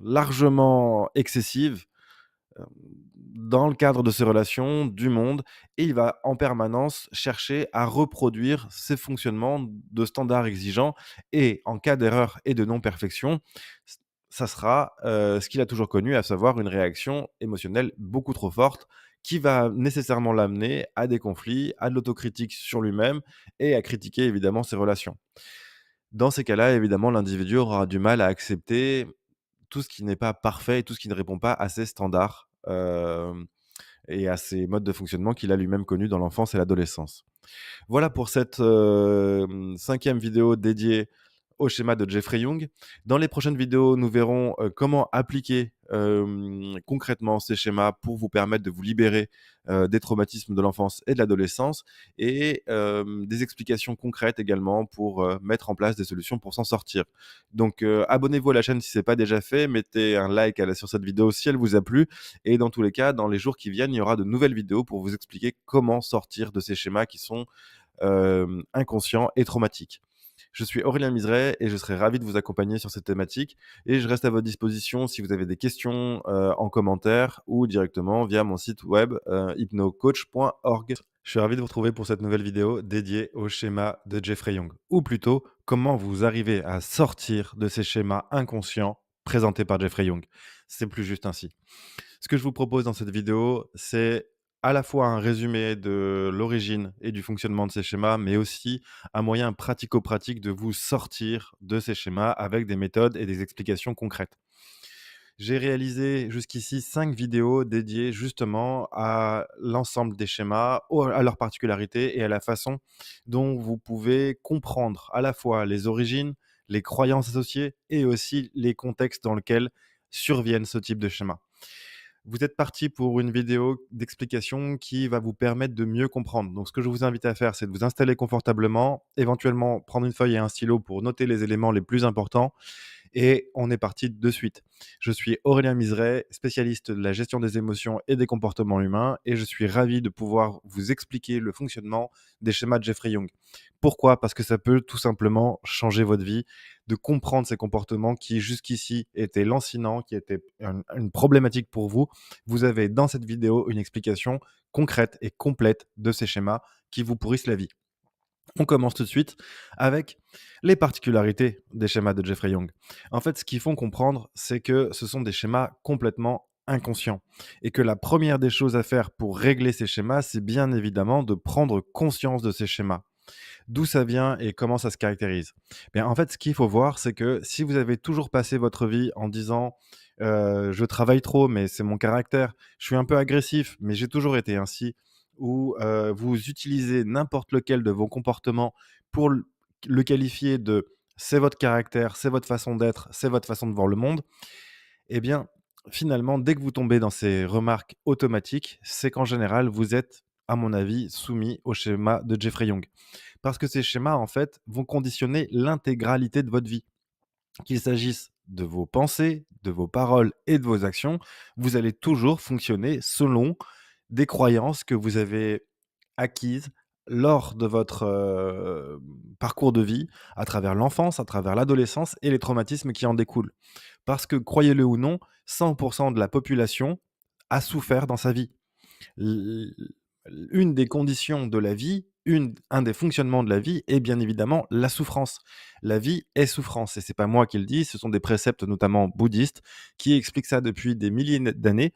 largement excessives, hem, dans le cadre de ses relations, du monde et il va en permanence chercher à reproduire ces fonctionnements de standards exigeants et en cas d'erreur et de non-perfection, ç ça sera, ce qu'il a toujours connu, à savoir une réaction émotionnelle beaucoup trop forte qui va nécessairement l'amener à des conflits, à de l'autocritique sur lui-même et à critiquer évidemment ses relations. Dans ces cas-là, évidemment, l'individu aura du mal à accepter tout ce qui n'est pas parfait et tout ce qui ne répond pas à ses standards, et à ses modes de fonctionnement qu'il a lui-même connus dans l'enfance et l'adolescence. Voilà pour cette, 5e vidéo dédiée au schéma de Jeffrey Young. Dans les prochaines vidéos, nous verrons, comment appliquer, concrètement ces schémas pour vous permettre de vous libérer, des traumatismes de l'enfance et de l'adolescence et des explications concrètes également pour, mettre en place des solutions pour s'en sortir. Donc, abonnez-vous à la chaîne si ce n'est pas déjà fait, mettez un like sur cette vidéo si elle vous a plu et dans tous les cas, dans les jours qui viennent, il y aura de nouvelles vidéos pour vous expliquer comment sortir de ces schémas qui sont inconscient et traumatique. Je suis Aurélien Miseret et je serai ravi de vous accompagner sur cette thématique et je reste à votre disposition si vous avez des questions, en commentaire ou directement via mon site web, hypnocoach.org. Je suis ravi de vous retrouver pour cette nouvelle vidéo dédiée au schéma de Jeffrey Young ou plutôt comment vous arrivez à sortir de ces schémas inconscients présentés par Jeffrey Young. C'est plus juste ainsi. Ce que je vous propose dans cette vidéo, c'est à la fois un résumé de l'origine et du fonctionnement de ces schémas, mais aussi un moyen pratico-pratique de vous sortir de ces schémas avec des méthodes et des explications concrètes. J'ai réalisé jusqu'ici 5 vidéos dédiées justement à l'ensemble des schémas, à leurs particularités et à la façon dont vous pouvez comprendre à la fois les origines, les croyances associées et aussi les contextes dans lesquels surviennent ce type de schémas. Vous êtes parti pour une vidéo d'explication qui va vous permettre de mieux comprendre. Donc ce que je vous invite à faire, c'est de vous installer confortablement, éventuellement prendre une feuille et un stylo pour noter les éléments les plus importants et on est parti de suite. Je suis Aurélien Miseret, spécialiste de la gestion des émotions et des comportements humains et je suis ravi de pouvoir vous expliquer le fonctionnement des schémas de Jeffrey Young. Pourquoi? Parce que ça peut tout simplement changer votre vie, de comprendre ces comportements qui jusqu'ici étaient lancinants, qui étaient une problématique pour vous. Vous avez dans cette vidéo une explication concrète et complète de ces schémas qui vous pourrissent la vie. On commence tout de suite avec les particularités des schémas de Jeffrey Young. En fait, ce qu'il faut comprendre, c'est que ce sont des schémas complètement inconscients et que la première des choses à faire pour régler ces schémas, c'est bien évidemment de prendre conscience de ces schémas. D'où ça vient et comment ça se caractérise? Bien, en fait, ce qu'il faut voir, c'est que si vous avez toujours passé votre vie en disant, «Je travaille trop, mais c'est mon caractère. Je suis un peu agressif, mais j'ai toujours été ainsi», ou vous utilisez n'importe lequel de vos comportements pour le qualifier de: «C'est votre caractère, c'est votre façon d'être, c'est votre façon de voir le monde», eh bien, finalement, dès que vous tombez dans ces remarques automatiques, c'est qu'en général, vous êtes, à mon avis, soumis au schéma de Jeffrey Young. Parce que ces schémas, en fait, vont conditionner l'intégralité de votre vie. Qu'il s'agisse de vos pensées, de vos paroles et de vos actions, vous allez toujours fonctionner selon des croyances que vous avez acquises lors de votre parcours de vie, à travers l'enfance, à travers l'adolescence et les traumatismes qui en découlent. Parce que, croyez-le ou non, 100% de la population a souffert dans sa vie. L Une des conditions de la vie, un des fonctionnements de la vie est bien évidemment la souffrance. La vie est souffrance et c'est pas moi qui le dis, ce sont des préceptes notamment bouddhistes qui expliquent ça depuis des milliers d'années.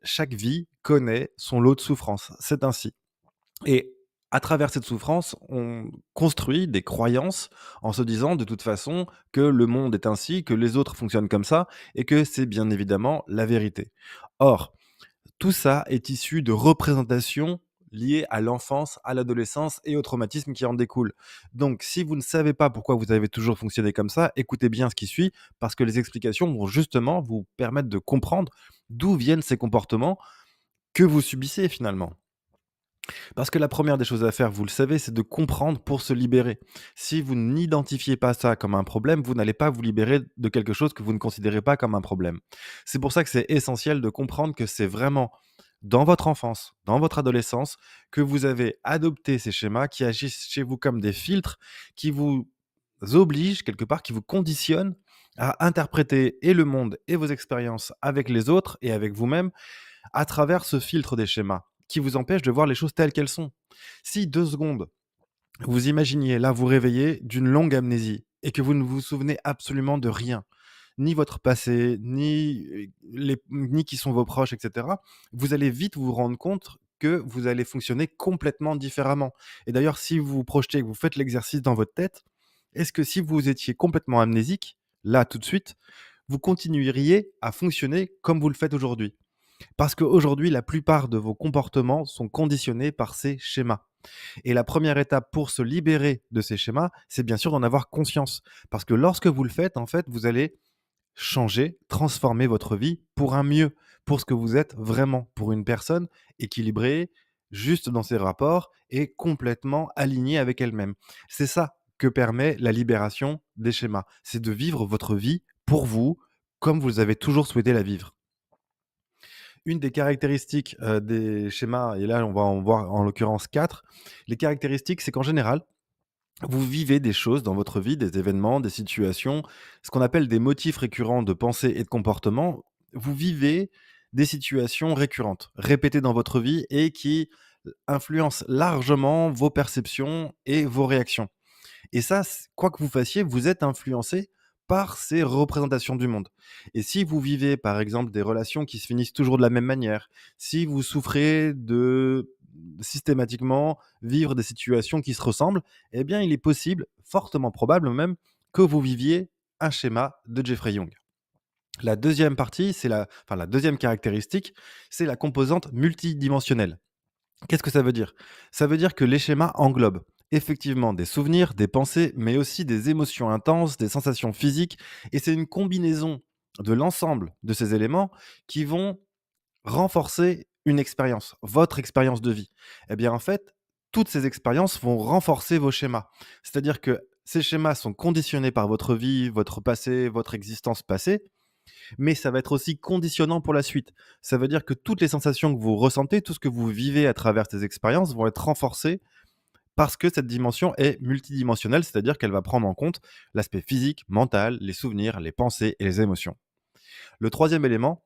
Chaque vie connaît son lot de souffrance, c'est ainsi et à travers cette souffrance, on construit des croyances en se disant de toute façon que le monde est ainsi, que les autres fonctionnent comme ça et que c'est bien évidemment la vérité. Or, tout ça est issu de représentations liées à l'enfance, à l'adolescence et aux traumatismes qui en découlent. Donc, si vous ne savez pas pourquoi vous avez toujours fonctionné comme ça, écoutez bien ce qui suit, parce que les explications vont justement vous permettre de comprendre d'où viennent ces comportements que vous subissez finalement. Parce que la première des choses à faire, vous le savez, c'est de comprendre pour se libérer. Si vous n'identifiez pas ça comme un problème, vous n'allez pas vous libérer de quelque chose que vous ne considérez pas comme un problème. C'est pour ça que c'est essentiel de comprendre que c'est vraiment dans votre enfance, dans votre adolescence, que vous avez adopté ces schémas qui agissent chez vous comme des filtres, qui vous obligent quelque part, qui vous conditionnent à interpréter et le monde et vos expériences avec les autres et avec vous-même à travers ce filtre des schémas qui vous empêche de voir les choses telles qu'elles sont. Si 2 secondes, vous imaginiez là vous réveiller d'une longue amnésie et que vous ne vous souvenez absolument de rien, ni votre passé, ni qui sont vos proches et cetera, vous allez vite vous rendre compte que vous allez fonctionner complètement différemment et d'ailleurs si vous vous projetez, que vous faites l'exercice dans votre tête, est-ce que si vous étiez complètement amnésique, là tout de suite, vous continueriez à fonctionner comme vous le faites aujourd'hui? Parce qu'aujourd'hui, la plupart de vos comportements sont conditionnés par ces schémas. Et la première étape pour se libérer de ces schémas, c'est bien sûr d'en avoir conscience. Parce que lorsque vous le faites, en fait, vous allez changer, transformer votre vie pour un mieux, pour ce que vous êtes vraiment, pour une personne équilibrée, juste dans ses rapports et complètement alignée avec elle-même. C'est ça que permet la libération des schémas. C'est de vivre votre vie pour vous, comme vous avez toujours souhaité la vivre. Une des caractéristiques, des schémas et là, on va en voir en l'occurrence 4. Les caractéristiques, c'est qu'en général, vous vivez des choses dans votre vie, des événements, des situations, ce qu'on appelle des motifs récurrents de pensée et de comportement. Vous vivez des situations récurrentes, répétées dans votre vie et qui, influencent largement vos perceptions et vos réactions. Et ça, quoi que vous fassiez, vous êtes influencé par ces représentations du monde. Et si vous vivez, par exemple, des relations qui se finissent toujours de la même manière, si vous souffrez de systématiquement vivre des situations qui se ressemblent, eh bien, il est possible, fortement probable même, que vous viviez un schéma de Jeffrey Young. La deuxième partie, la deuxième caractéristique, c'est la composante multidimensionnelle. Qu'est-ce que ça veut dire? Ça veut dire que les schémas englobent effectivement des souvenirs, des pensées, mais aussi des émotions intenses, des sensations physiques et c'est une combinaison de l'ensemble de ces éléments qui vont renforcer une expérience, votre expérience de vie. Eh bien, en fait, toutes ces expériences vont renforcer vos schémas. C'est-à-dire que ces schémas sont conditionnés par votre vie, votre passé, votre existence passée mais ça va être aussi conditionnant pour la suite. Ça veut dire que toutes les sensations que vous ressentez, tout ce que vous vivez à travers ces expériences vont être renforcées parce que cette dimension est multidimensionnelle, c'est-à-dire qu'elle va prendre en compte l'aspect physique, mental, les souvenirs, les pensées et les émotions. Le troisième élément,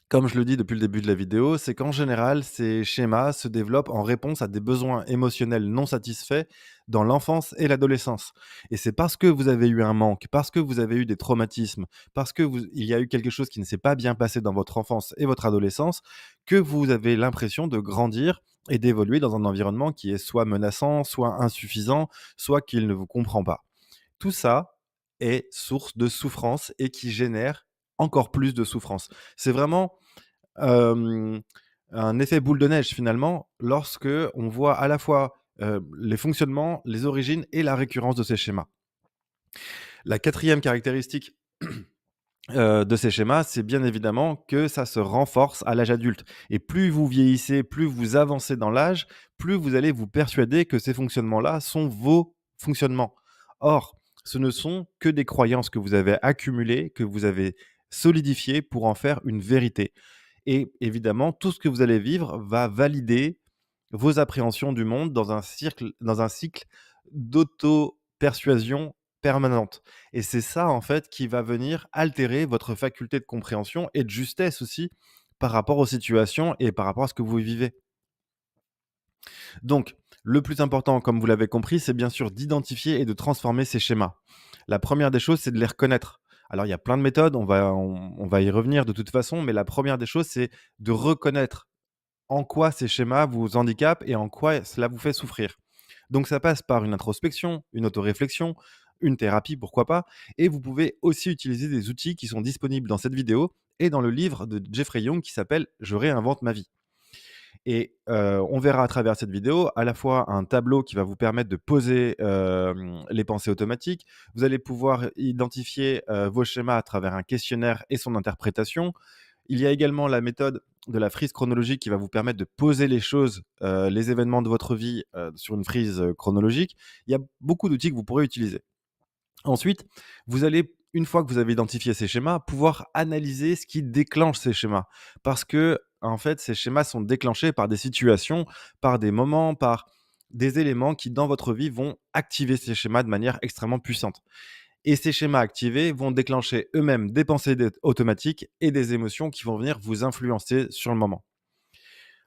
Comme je le dis depuis le début de la vidéo, c'est qu'en général, ces schémas se développent en réponse à des besoins émotionnels non satisfaits dans l'enfance et l'adolescence. Et c'est parce que vous avez eu un manque, parce que vous avez eu des traumatismes, parce que il y a eu quelque chose qui ne s'est pas bien passé dans votre enfance et votre adolescence, que vous avez l'impression de grandir et d'évoluer dans un environnement qui est soit menaçant, soit insuffisant, soit qu'il ne vous comprend pas. Tout ça est source de souffrance et qui génère encore plus de souffrance. C'est vraiment hem, un effet boule de neige finalement, lorsque on voit à la fois, les fonctionnements, les origines et la récurrence de ces schémas. La quatrième caractéristique, de ces schémas, c'est bien évidemment que ça se renforce à l'âge adulte et plus vous vieillissez, plus vous avancez dans l'âge, plus vous allez vous persuader que ces fonctionnements-là sont vos fonctionnements. Or, ce ne sont que des croyances que vous avez accumulées, que vous avez solidifiées pour en faire une vérité. Et évidemment, tout ce que vous allez vivre va valider vos appréhensions du monde dans un cycle d'auto-persuasion permanente. Et c'est ça, en fait, qui va venir altérer votre faculté de compréhension et de justesse aussi par rapport aux situations et par rapport à ce que vous vivez. Donc, le plus important, comme vous l'avez compris, c'est bien sûr d'identifier et de transformer ces schémas. La première des choses, c'est de les reconnaître. Alors, il y a plein de méthodes, on va y revenir de toute façon, mais la première des choses, c'est de reconnaître en quoi ces schémas vous handicapent et en quoi cela vous fait souffrir. Donc ça passe par une introspection, une autoréflexion, une thérapie, pourquoi pas. Et vous pouvez aussi utiliser des outils qui sont disponibles dans cette vidéo et dans le livre de Jeffrey Young qui s'appelle Je réinvente ma vie. Et on verra à travers cette vidéo à la fois un tableau qui va vous permettre de poser les pensées automatiques. Vous allez pouvoir identifier vos schémas à travers un questionnaire et son interprétation. Il y a également la méthode de la frise chronologique qui va vous permettre de poser les choses, les événements de votre vie sur une frise chronologique. Il y a beaucoup d'outils que vous pourrez utiliser. Ensuite, vous allez, une fois que vous avez identifié ces schémas, pouvoir analyser ce qui déclenche ces schémas. Parce que, en fait, ces schémas sont déclenchés par des situations, par des moments, par des éléments qui, dans votre vie, vont activer ces schémas de manière extrêmement puissante. Et ces schémas activés vont déclencher eux-mêmes des pensées automatiques et des émotions qui vont venir vous influencer sur le moment.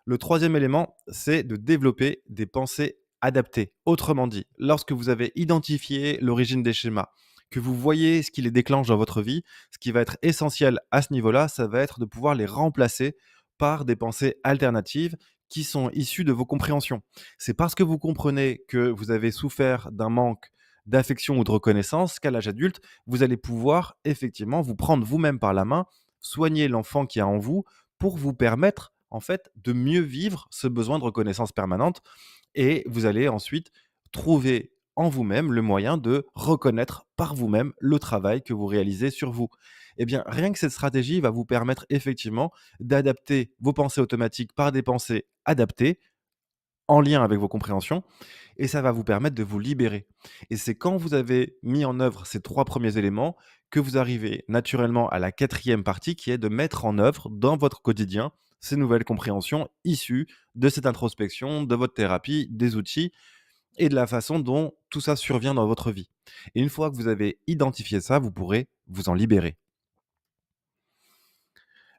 Le troisième élément, c'est de développer des pensées adaptées. Autrement dit, lorsque vous avez identifié l'origine des schémas, que vous voyez ce qui les déclenche dans votre vie, ce qui va être essentiel à ce niveau-là, ça va être de pouvoir les remplacer par des pensées alternatives qui sont issues de vos compréhensions. C'est parce que vous comprenez que vous avez souffert d'un manque d'affection ou de reconnaissance qu'à l'âge adulte, vous allez pouvoir effectivement vous prendre vous-même par la main, soigner l'enfant qui a en vous pour vous permettre en fait de mieux vivre ce besoin de reconnaissance permanente et vous allez ensuite trouver en vous-même le moyen de reconnaître par vous-même le travail que vous réalisez sur vous. Eh bien, rien que cette stratégie va vous permettre effectivement d'adapter vos pensées automatiques par des pensées adaptées en lien avec vos compréhensions et ça va vous permettre de vous libérer. Et c'est quand vous avez mis en œuvre ces 3 premiers éléments que vous arrivez naturellement à la quatrième partie qui est de mettre en œuvre dans votre quotidien ces nouvelles compréhensions issues de cette introspection, de votre thérapie, des outils et de la façon dont tout ça survient dans votre vie. Et une fois que vous avez identifié ça, vous pourrez vous en libérer.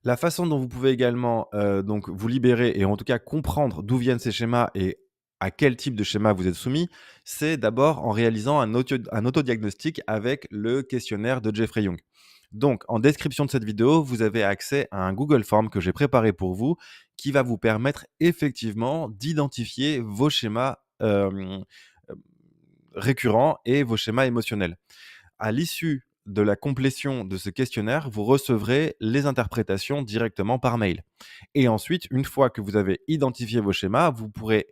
La façon dont vous pouvez également, donc vous libérer et en tout cas comprendre d'où viennent ces schémas et à quel type de schéma vous êtes soumis, c'est d'abord en réalisant un autodiagnostic avec le questionnaire de Jeffrey Young. Donc en description de cette vidéo, vous avez accès à un Google Form que j'ai préparé pour vous, qui va vous permettre effectivement d'identifier vos schémas, récurrents et vos schémas émotionnels. À l'issue de la complétion de ce questionnaire, vous recevrez les interprétations directement par mail. Et ensuite, une fois que vous avez identifié vos schémas, vous pourrez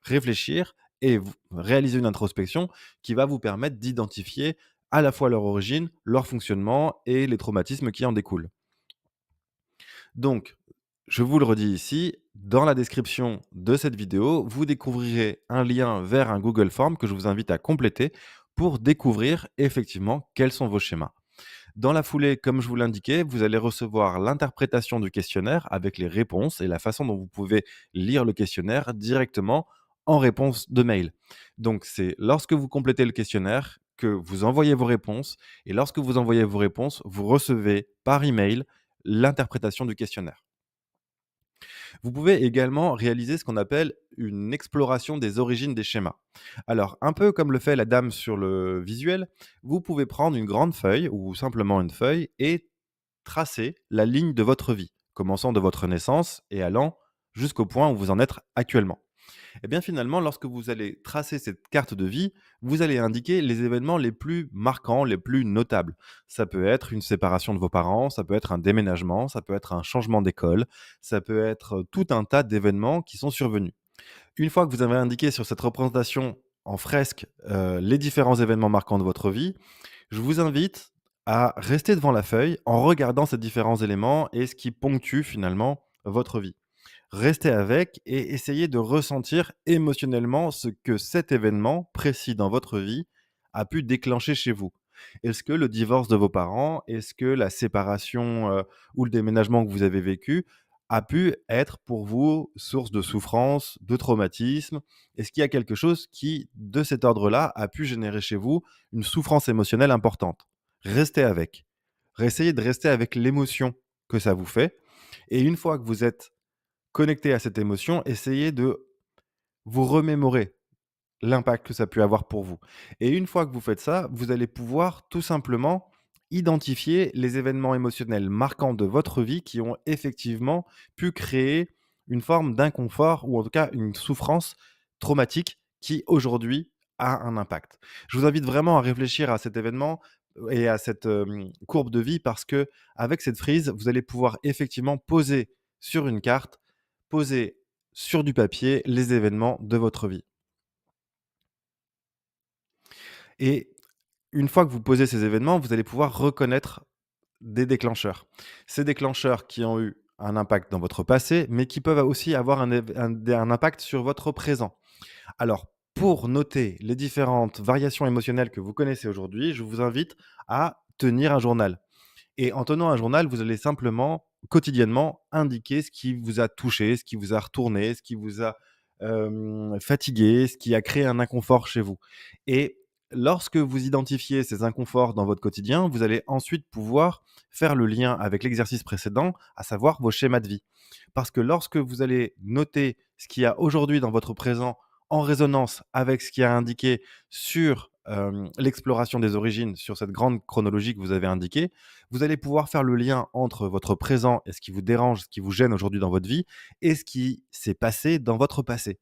réfléchir et réaliser une introspection qui va vous permettre d'identifier à la fois leur origine, leur fonctionnement et les traumatismes qui en découlent. Donc, je vous le redis ici, dans la description de cette vidéo, vous découvrirez un lien vers un Google Form que je vous invite à compléter pour découvrir effectivement quels sont vos schémas. Dans la foulée, comme je vous l'indiquais, vous allez recevoir l'interprétation du questionnaire avec les réponses et la façon dont vous pouvez lire le questionnaire directement en réponse de mail. Donc, c'est lorsque vous complétez le questionnaire que vous envoyez vos réponses et lorsque vous envoyez vos réponses, vous recevez par email l'interprétation du questionnaire. Vous pouvez également réaliser ce qu'on appelle une exploration des origines des schémas. Alors, un peu comme le fait la dame sur le visuel, vous pouvez prendre une grande feuille ou simplement une feuille et tracer la ligne de votre vie, commençant de votre naissance et allant jusqu'au point où vous en êtes actuellement. Et bien finalement, lorsque vous allez tracer cette carte de vie, vous allez indiquer les événements les plus marquants, les plus notables. Ça peut être une séparation de vos parents, ça peut être un déménagement, ça peut être un changement d'école, ça peut être tout un tas d'événements qui sont survenus. Une fois que vous avez indiqué sur cette représentation en fresque les différents événements marquants de votre vie, je vous invite à rester devant la feuille en regardant ces différents éléments et ce qui ponctue finalement votre vie. Restez avec et essayez de ressentir émotionnellement ce que cet événement précis dans votre vie a pu déclencher chez vous. Est-ce que le divorce de vos parents, est-ce que la séparation, ou le déménagement que vous avez vécu a pu être pour vous source de souffrance, de traumatisme? Est-ce qu'il y a quelque chose qui, de cet ordre-là, a pu générer chez vous une souffrance émotionnelle importante? Restez avec. Essayez de rester avec l'émotion que ça vous fait et une fois que vous êtes connecté à cette émotion, essayez de vous remémorer l'impact que ça a pu avoir pour vous. Et une fois que vous faites ça, vous allez pouvoir tout simplement identifier les événements émotionnels marquants de votre vie qui ont effectivement pu créer une forme d'inconfort ou en tout cas une souffrance traumatique qui aujourd'hui a un impact. Je vous invite vraiment à réfléchir à cet événement et à cette courbe de vie parce que avec cette frise, vous allez pouvoir effectivement poser sur une carte, poser sur du papier les événements de votre vie. Et une fois que vous posez ces événements, vous allez pouvoir reconnaître des déclencheurs. Ces déclencheurs qui ont eu un impact dans votre passé, mais qui peuvent aussi avoir un impact sur votre présent. Alors, pour noter les différentes variations émotionnelles que vous connaissez aujourd'hui, je vous invite à tenir un journal. Et en tenant un journal, vous allez simplement, quotidiennement, indiquer ce qui vous a touché, ce qui vous a retourné, ce qui vous a fatigué, ce qui a créé un inconfort chez vous. Et lorsque vous identifiez ces inconforts dans votre quotidien, vous allez ensuite pouvoir faire le lien avec l'exercice précédent, à savoir vos schémas de vie. Parce que lorsque vous allez noter ce qu'il y a aujourd'hui dans votre présent en résonance avec ce qui a indiqué sur l'exploration des origines, sur cette grande chronologie que vous avez indiquée, vous allez pouvoir faire le lien entre votre présent et ce qui vous dérange, ce qui vous gêne aujourd'hui dans votre vie et ce qui s'est passé dans votre passé.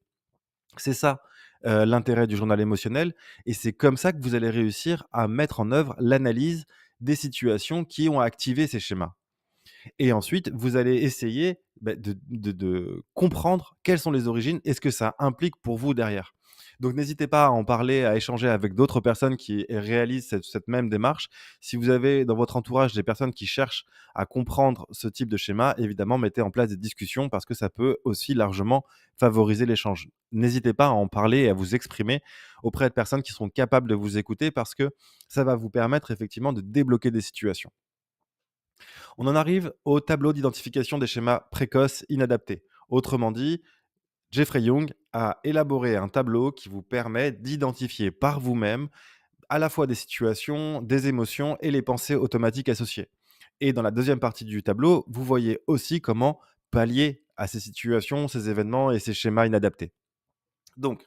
C'est ça, l'intérêt du journal émotionnel et c'est comme ça que vous allez réussir à mettre en œuvre l'analyse des situations qui ont activé ces schémas. Et ensuite, vous allez essayer, de comprendre quelles sont les origines et ce que ça implique pour vous derrière. Donc n'hésitez pas à en parler, à échanger avec d'autres personnes qui réalisent cette même démarche. Si vous avez dans votre entourage des personnes qui cherchent à comprendre ce type de schéma, évidemment, mettez en place des discussions parce que ça peut aussi largement favoriser l'échange. N'hésitez pas à en parler et à vous exprimer auprès de personnes qui seront capables de vous écouter parce que ça va vous permettre effectivement de débloquer des situations. On en arrive au tableau d'identification des schémas précoces inadaptés. Autrement dit, Jeffrey Young a élaboré un tableau qui vous permet d'identifier par vous-même à la fois des situations, des émotions et les pensées automatiques associées. Et dans la deuxième partie du tableau, vous voyez aussi comment pallier à ces situations, ces événements et ces schémas inadaptés. Donc,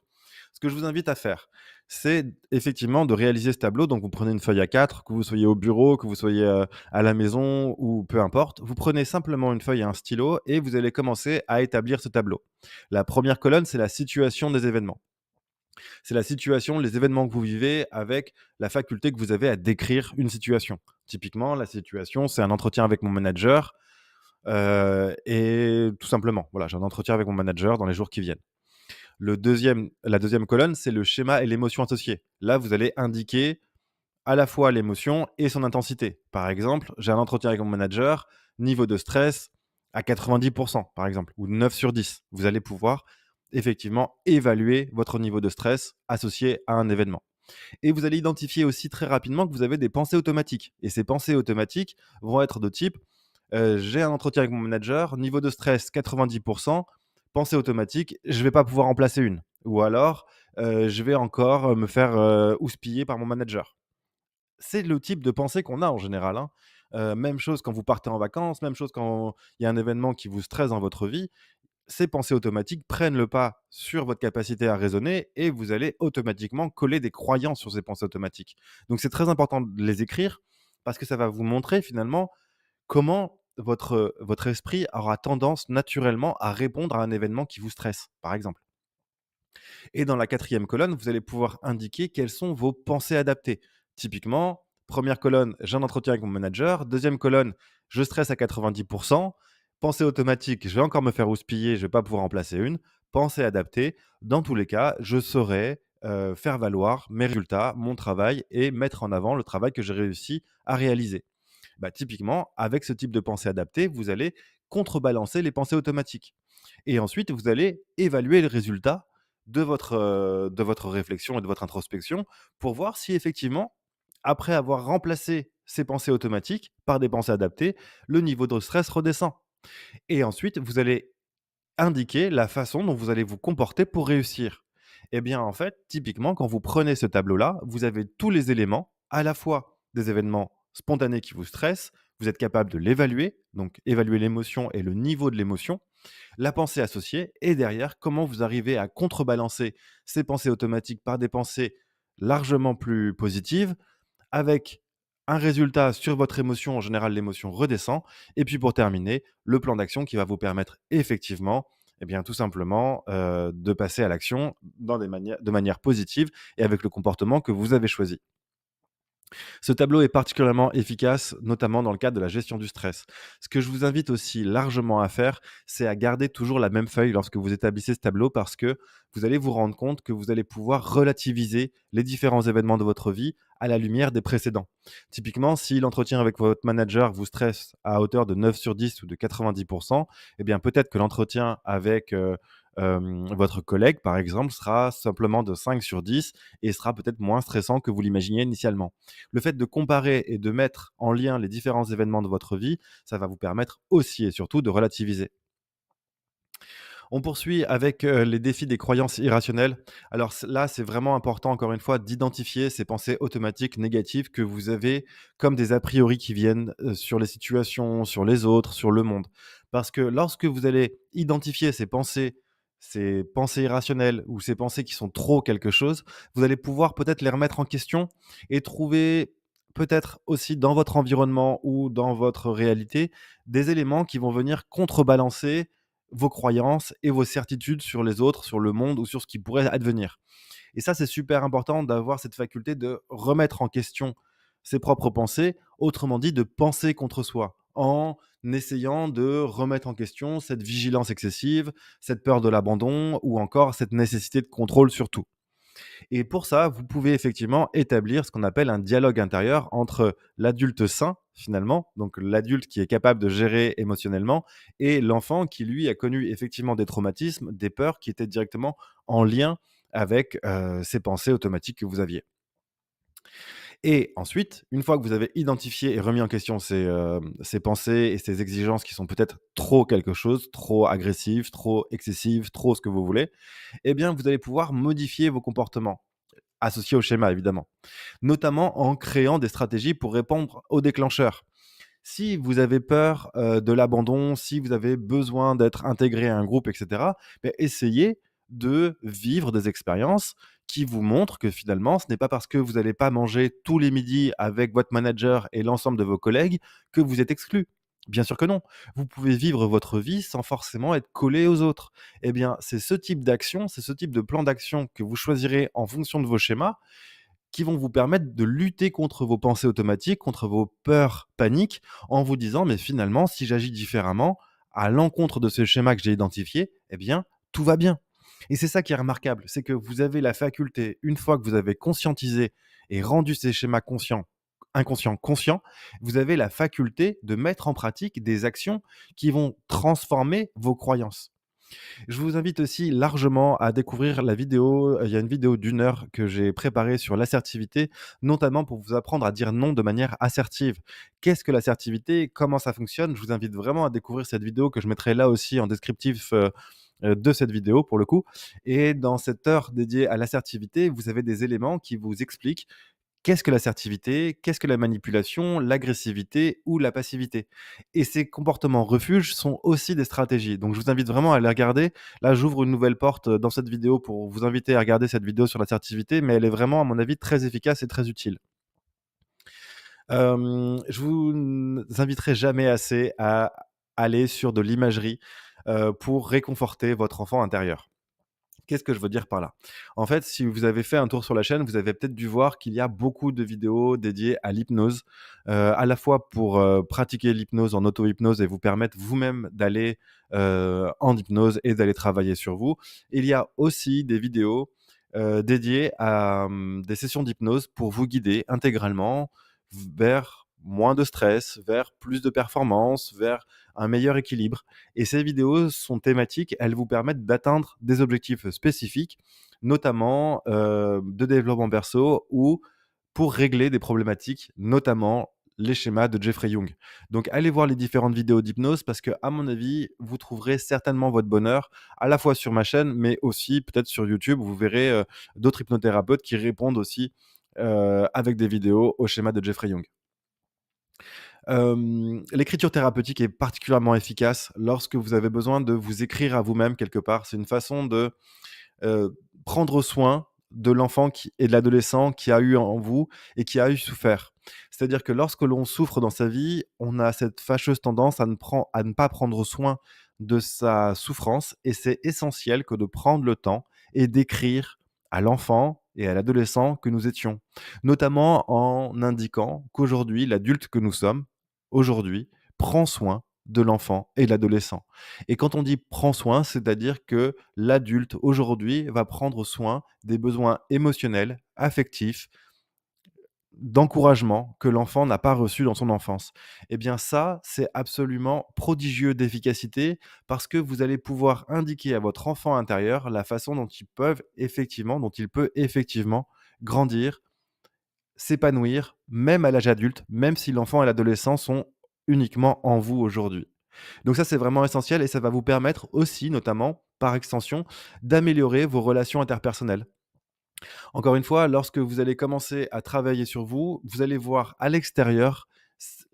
ce que je vous invite à faire, c'est effectivement de réaliser ce tableau. Donc, vous prenez une feuille A4, que vous soyez au bureau, que vous soyez à la maison ou peu importe. Vous prenez simplement une feuille et un stylo et vous allez commencer à établir ce tableau. La première colonne, c'est la situation des événements. C'est la situation, les événements que vous vivez avec la faculté que vous avez à décrire une situation. Typiquement, la situation, c'est un entretien avec mon manager et tout simplement, voilà, j'ai un entretien avec mon manager dans les jours qui viennent. La deuxième colonne, c'est le schéma et l'émotion associée. Là, vous allez indiquer à la fois l'émotion et son intensité. Par exemple, j'ai un entretien avec mon manager, niveau de stress à 90%, par exemple, ou 9 sur 10. Vous allez pouvoir effectivement évaluer votre niveau de stress associé à un événement. Et vous allez identifier aussi très rapidement que vous avez des pensées automatiques. Et ces pensées automatiques vont être de type j'ai un entretien avec mon manager, niveau de stress 90%, pensée automatique, je ne vais pas pouvoir en placer une. Ou alors, je vais encore me faire houspiller par mon manager. C'est le type de pensée qu'on a en général, hein. même chose quand vous partez en vacances, même chose quand il y a un événement qui vous stresse dans votre vie. Ces pensées automatiques prennent le pas sur votre capacité à raisonner et vous allez automatiquement coller des croyances sur ces pensées automatiques. Donc c'est très important de les écrire parce que ça va vous montrer finalement comment votre esprit aura tendance naturellement à répondre à un événement qui vous stresse, par exemple. Et dans la quatrième colonne, vous allez pouvoir indiquer quelles sont vos pensées adaptées. Typiquement, première colonne, j'ai un entretien avec mon manager. Deuxième colonne, je stresse à 90%. Pensée automatique, je vais encore me faire houspiller, je ne vais pas pouvoir en placer une. Pensée adaptée, dans tous les cas, je saurai faire valoir mes résultats, mon travail et mettre en avant le travail que j'ai réussi à réaliser. Bah, typiquement, avec ce type de pensée adaptée, vous allez contrebalancer les pensées automatiques. Et ensuite, vous allez évaluer le résultat de votre réflexion et de votre introspection pour voir si effectivement, après avoir remplacé ces pensées automatiques par des pensées adaptées, le niveau de stress redescend. Et ensuite, vous allez indiquer la façon dont vous allez vous comporter pour réussir. Eh bien, en fait, typiquement, quand vous prenez ce tableau-là, vous avez tous les éléments, à la fois des événements spontanés qui vous stressent, vous êtes capable de l'évaluer, donc évaluer l'émotion et le niveau de l'émotion, la pensée associée, et derrière, comment vous arrivez à contrebalancer ces pensées automatiques par des pensées largement plus positives, avec un résultat sur votre émotion. En général, l'émotion redescend. Et puis pour terminer, le plan d'action qui va vous permettre effectivement, eh bien, tout simplement, de passer à l'action de manière positive et avec le comportement que vous avez choisi. Ce tableau est particulièrement efficace, notamment dans le cadre de la gestion du stress. Ce que je vous invite aussi largement à faire, c'est à garder toujours la même feuille lorsque vous établissez ce tableau parce que vous allez vous rendre compte que vous allez pouvoir relativiser les différents événements de votre vie à la lumière des précédents. Typiquement, si l'entretien avec votre manager vous stresse à hauteur de 9 sur 10 ou de 90%, eh bien peut-être que l'entretien avec votre collègue, par exemple, sera simplement de 5 sur 10 et sera peut-être moins stressant que vous l'imaginiez initialement. Le fait de comparer et de mettre en lien les différents événements de votre vie, ça va vous permettre aussi et surtout de relativiser. On poursuit avec les défis des croyances irrationnelles. Alors là, c'est vraiment important, encore une fois, d'identifier ces pensées automatiques négatives que vous avez comme des a priori qui viennent sur les situations, sur les autres, sur le monde. Parce que lorsque vous allez identifier ces pensées irrationnelles ou ces pensées qui sont trop quelque chose, vous allez pouvoir peut-être les remettre en question et trouver peut-être aussi dans votre environnement ou dans votre réalité des éléments qui vont venir contrebalancer vos croyances et vos certitudes sur les autres, sur le monde ou sur ce qui pourrait advenir. Et ça, c'est super important d'avoir cette faculté de remettre en question ses propres pensées, autrement dit, de penser contre soi, en essayant de remettre en question cette vigilance excessive, cette peur de l'abandon ou encore cette nécessité de contrôle sur tout. Et pour ça, vous pouvez effectivement établir ce qu'on appelle un dialogue intérieur entre l'adulte sain, finalement, donc l'adulte qui est capable de gérer émotionnellement, et l'enfant qui, lui, a connu effectivement des traumatismes, des peurs qui étaient directement en lien avec ces pensées automatiques que vous aviez. Et ensuite, une fois que vous avez identifié et remis en question ces pensées et ces exigences qui sont peut-être trop quelque chose, trop agressives, trop excessives, trop ce que vous voulez, eh bien, vous allez pouvoir modifier vos comportements associés au schéma, évidemment, notamment en créant des stratégies pour répondre aux déclencheurs. Si vous avez peur de l'abandon, si vous avez besoin d'être intégré à un groupe, et cetera, beh, essayez de vivre des expériences qui vous montrent que finalement, ce n'est pas parce que vous n'allez pas manger tous les midis avec votre manager et l'ensemble de vos collègues que vous êtes exclu. Bien sûr que non. Vous pouvez vivre votre vie sans forcément être collé aux autres. Eh bien, c'est ce type d'action, c'est ce type de plan d'action que vous choisirez en fonction de vos schémas qui vont vous permettre de lutter contre vos pensées automatiques, contre vos peurs, paniques, en vous disant: «Mais finalement, si j'agis différemment, à l'encontre de ce schéma que j'ai identifié, eh bien, tout va bien». Et c'est ça qui est remarquable, c'est que vous avez la faculté, une fois que vous avez conscientisé et rendu ces schémas inconscients conscients, vous avez la faculté de mettre en pratique des actions qui vont transformer vos croyances. Je vous invite aussi largement à découvrir la vidéo. Il y a une vidéo d'une heure que j'ai préparée sur l'assertivité, notamment pour vous apprendre à dire non de manière assertive. Qu'est-ce que l'assertivité? Comment ça fonctionne? Je vous invite vraiment à découvrir cette vidéo que je mettrai là aussi en descriptif de cette vidéo pour le coup. Et dans cette heure dédiée à l'assertivité, vous avez des éléments qui vous expliquent Qu'est-ce que l'assertivité? Qu'est-ce que la manipulation, l'agressivité ou la passivité? Et ces comportements refuges sont aussi des stratégies. Donc je vous invite vraiment à les regarder. Là, j'ouvre une nouvelle porte dans cette vidéo pour vous inviter à regarder cette vidéo sur l'assertivité, mais elle est vraiment, à mon avis, très efficace et très utile. Je vous inviterai jamais assez à aller sur de l'imagerie, pour réconforter votre enfant intérieur. Qu'est-ce que je veux dire par là? En fait, si vous avez fait un tour sur la chaîne, vous avez peut-être dû voir qu'il y a beaucoup de vidéos dédiées à l'hypnose, à la fois pour, pratiquer l'hypnose en auto-hypnose et vous permettre vous-même d'aller, en hypnose et d'aller travailler sur vous. Il y a aussi des vidéos, dédiées à, des sessions d'hypnose pour vous guider intégralement vers moins de stress, vers plus de performance, vers un meilleur équilibre. Et ces vidéos sont thématiques, elles vous permettent d'atteindre des objectifs spécifiques, notamment de développement perso ou pour régler des problématiques, notamment les schémas de Jeffrey Young. Donc allez voir les différentes vidéos d'hypnose parce que, à mon avis, vous trouverez certainement votre bonheur, à la fois sur ma chaîne, mais aussi peut-être sur YouTube. Vous verrez d'autres hypnothérapeutes qui répondent aussi avec des vidéos au schéma de Jeffrey Young. L'écriture thérapeutique est particulièrement efficace lorsque vous avez besoin de vous écrire à vous-même quelque part. C'est une façon de, prendre soin de l'enfant qui et de l'adolescent qui a eu en vous et qui a eu souffert. C'est-à-dire que lorsque l'on souffre dans sa vie, on a cette fâcheuse tendance à ne pas prendre soin de sa souffrance et c'est essentiel que de prendre le temps et d'écrire à l'enfant et à l'adolescent que nous étions. Notamment en indiquant qu'aujourd'hui, l'adulte que nous sommes, aujourd'hui, prend soin de l'enfant et de l'adolescent. Et quand on dit prend soin, c'est-à-dire que l'adulte aujourd'hui va prendre soin des besoins émotionnels, affectifs, d'encouragement que l'enfant n'a pas reçu dans son enfance. Eh bien ça, c'est absolument prodigieux d'efficacité parce que vous allez pouvoir indiquer à votre enfant intérieur la façon dont il peut effectivement grandir, s'épanouir, même à l'âge adulte, même si l'enfant et l'adolescent sont uniquement en vous aujourd'hui. Donc ça, c'est vraiment essentiel et ça va vous permettre aussi, notamment, par extension, d'améliorer vos relations interpersonnelles. Encore une fois, lorsque vous allez commencer à travailler sur vous, vous allez voir à l'extérieur s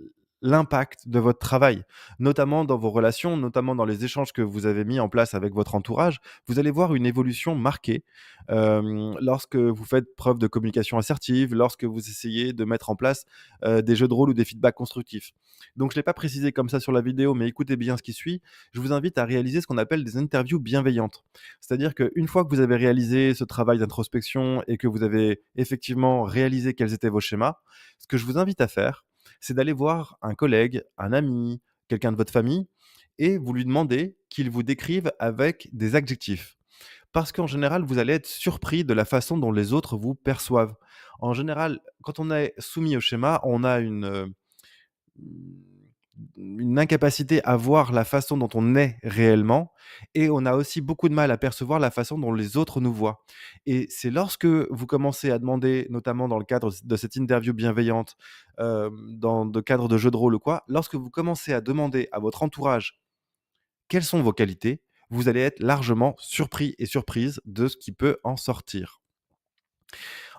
l'impact de votre travail, notamment dans vos relations, notamment dans les échanges que vous avez mis en place avec votre entourage. Vous allez voir une évolution marquée, lorsque vous faites preuve de communication assertive, lorsque vous essayez de mettre en place, des jeux de rôle ou des feedbacks constructifs. Donc je ne l'ai pas précisé comme ça sur la vidéo, mais écoutez bien ce qui suit. Je vous invite à réaliser ce qu'on appelle des interviews bienveillantes. C'est-à-dire qu'une fois que vous avez réalisé ce travail d'introspection et que vous avez effectivement réalisé quels étaient vos schémas, ce que je vous invite à faire, c'est d'aller voir un collègue, un ami, quelqu'un de votre famille et vous lui demandez qu'il vous décrive avec des adjectifs. Parce qu'en général, vous allez être surpris de la façon dont les autres vous perçoivent. En général, quand on est soumis au schéma, on a une incapacité à voir la façon dont on est réellement et on a aussi beaucoup de mal à percevoir la façon dont les autres nous voient. Et c'est lorsque vous commencez à demander, notamment dans le cadre de cette interview bienveillante, dans le cadre de jeux de rôle ou quoi, lorsque vous commencez à demander à votre entourage quelles sont vos qualités, vous allez être largement surpris et surprise de ce qui peut en sortir.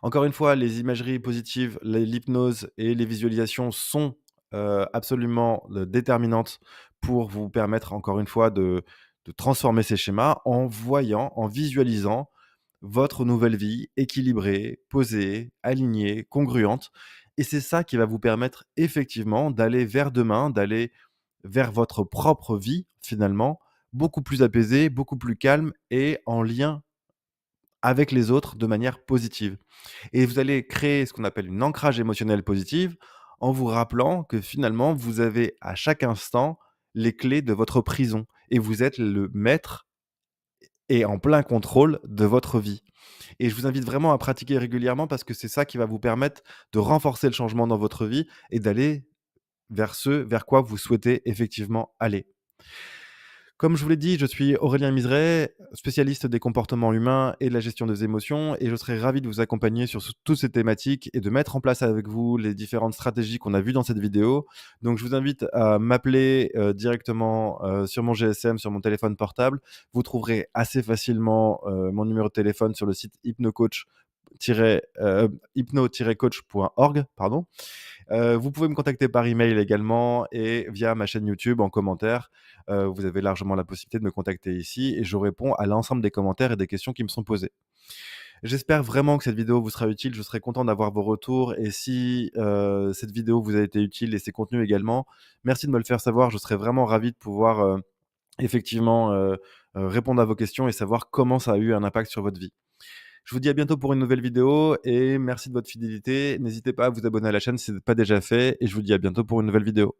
Encore une fois, les imageries positives, l'hypnose et les visualisations sont, absolument, déterminantes pour vous permettre encore une fois de transformer ces schémas en voyant, en visualisant votre nouvelle vie équilibrée, posée, alignée, congruente et c'est ça qui va vous permettre effectivement d'aller vers demain, d'aller vers votre propre vie finalement, beaucoup plus apaisée, beaucoup plus calme et en lien avec les autres de manière positive. Et vous allez créer ce qu'on appelle une ancrage émotionnel positive en vous rappelant que finalement, vous avez à chaque instant les clés de votre prison et vous êtes le maître et en plein contrôle de votre vie. Et je vous invite vraiment à pratiquer régulièrement parce que c'est ça qui va vous permettre de renforcer le changement dans votre vie et d'aller vers ce vers quoi vous souhaitez effectivement aller. Comme je vous l'ai dit, je suis Aurélien Miseret, spécialiste des comportements humains et de la gestion des émotions et je serai ravi de vous accompagner sur toutes ces thématiques et de mettre en place avec vous les différentes stratégies qu'on a vues dans cette vidéo. Donc je vous invite à m'appeler, directement, sur mon GSM, sur mon téléphone portable. Vous trouverez assez facilement, mon numéro de téléphone sur le site hypnocoach.fr hypno-coach.org, pardon. Vous pouvez me contacter par email également et via ma chaîne YouTube en commentaire. Vous avez largement la possibilité de me contacter ici et je réponds à l'ensemble des commentaires et des questions qui me sont posées. J'espère vraiment que cette vidéo vous sera utile. Je serai content d'avoir vos retours et si, cette vidéo vous a été utile et ses contenus également, merci de me le faire savoir. Je serais vraiment ravi de pouvoir, effectivement, répondre à vos questions et savoir comment ça a eu un impact sur votre vie. Je vous dis à bientôt pour une nouvelle vidéo et merci de votre fidélité. N'hésitez pas à vous abonner à la chaîne si ce n'est pas déjà fait et je vous dis à bientôt pour une nouvelle vidéo.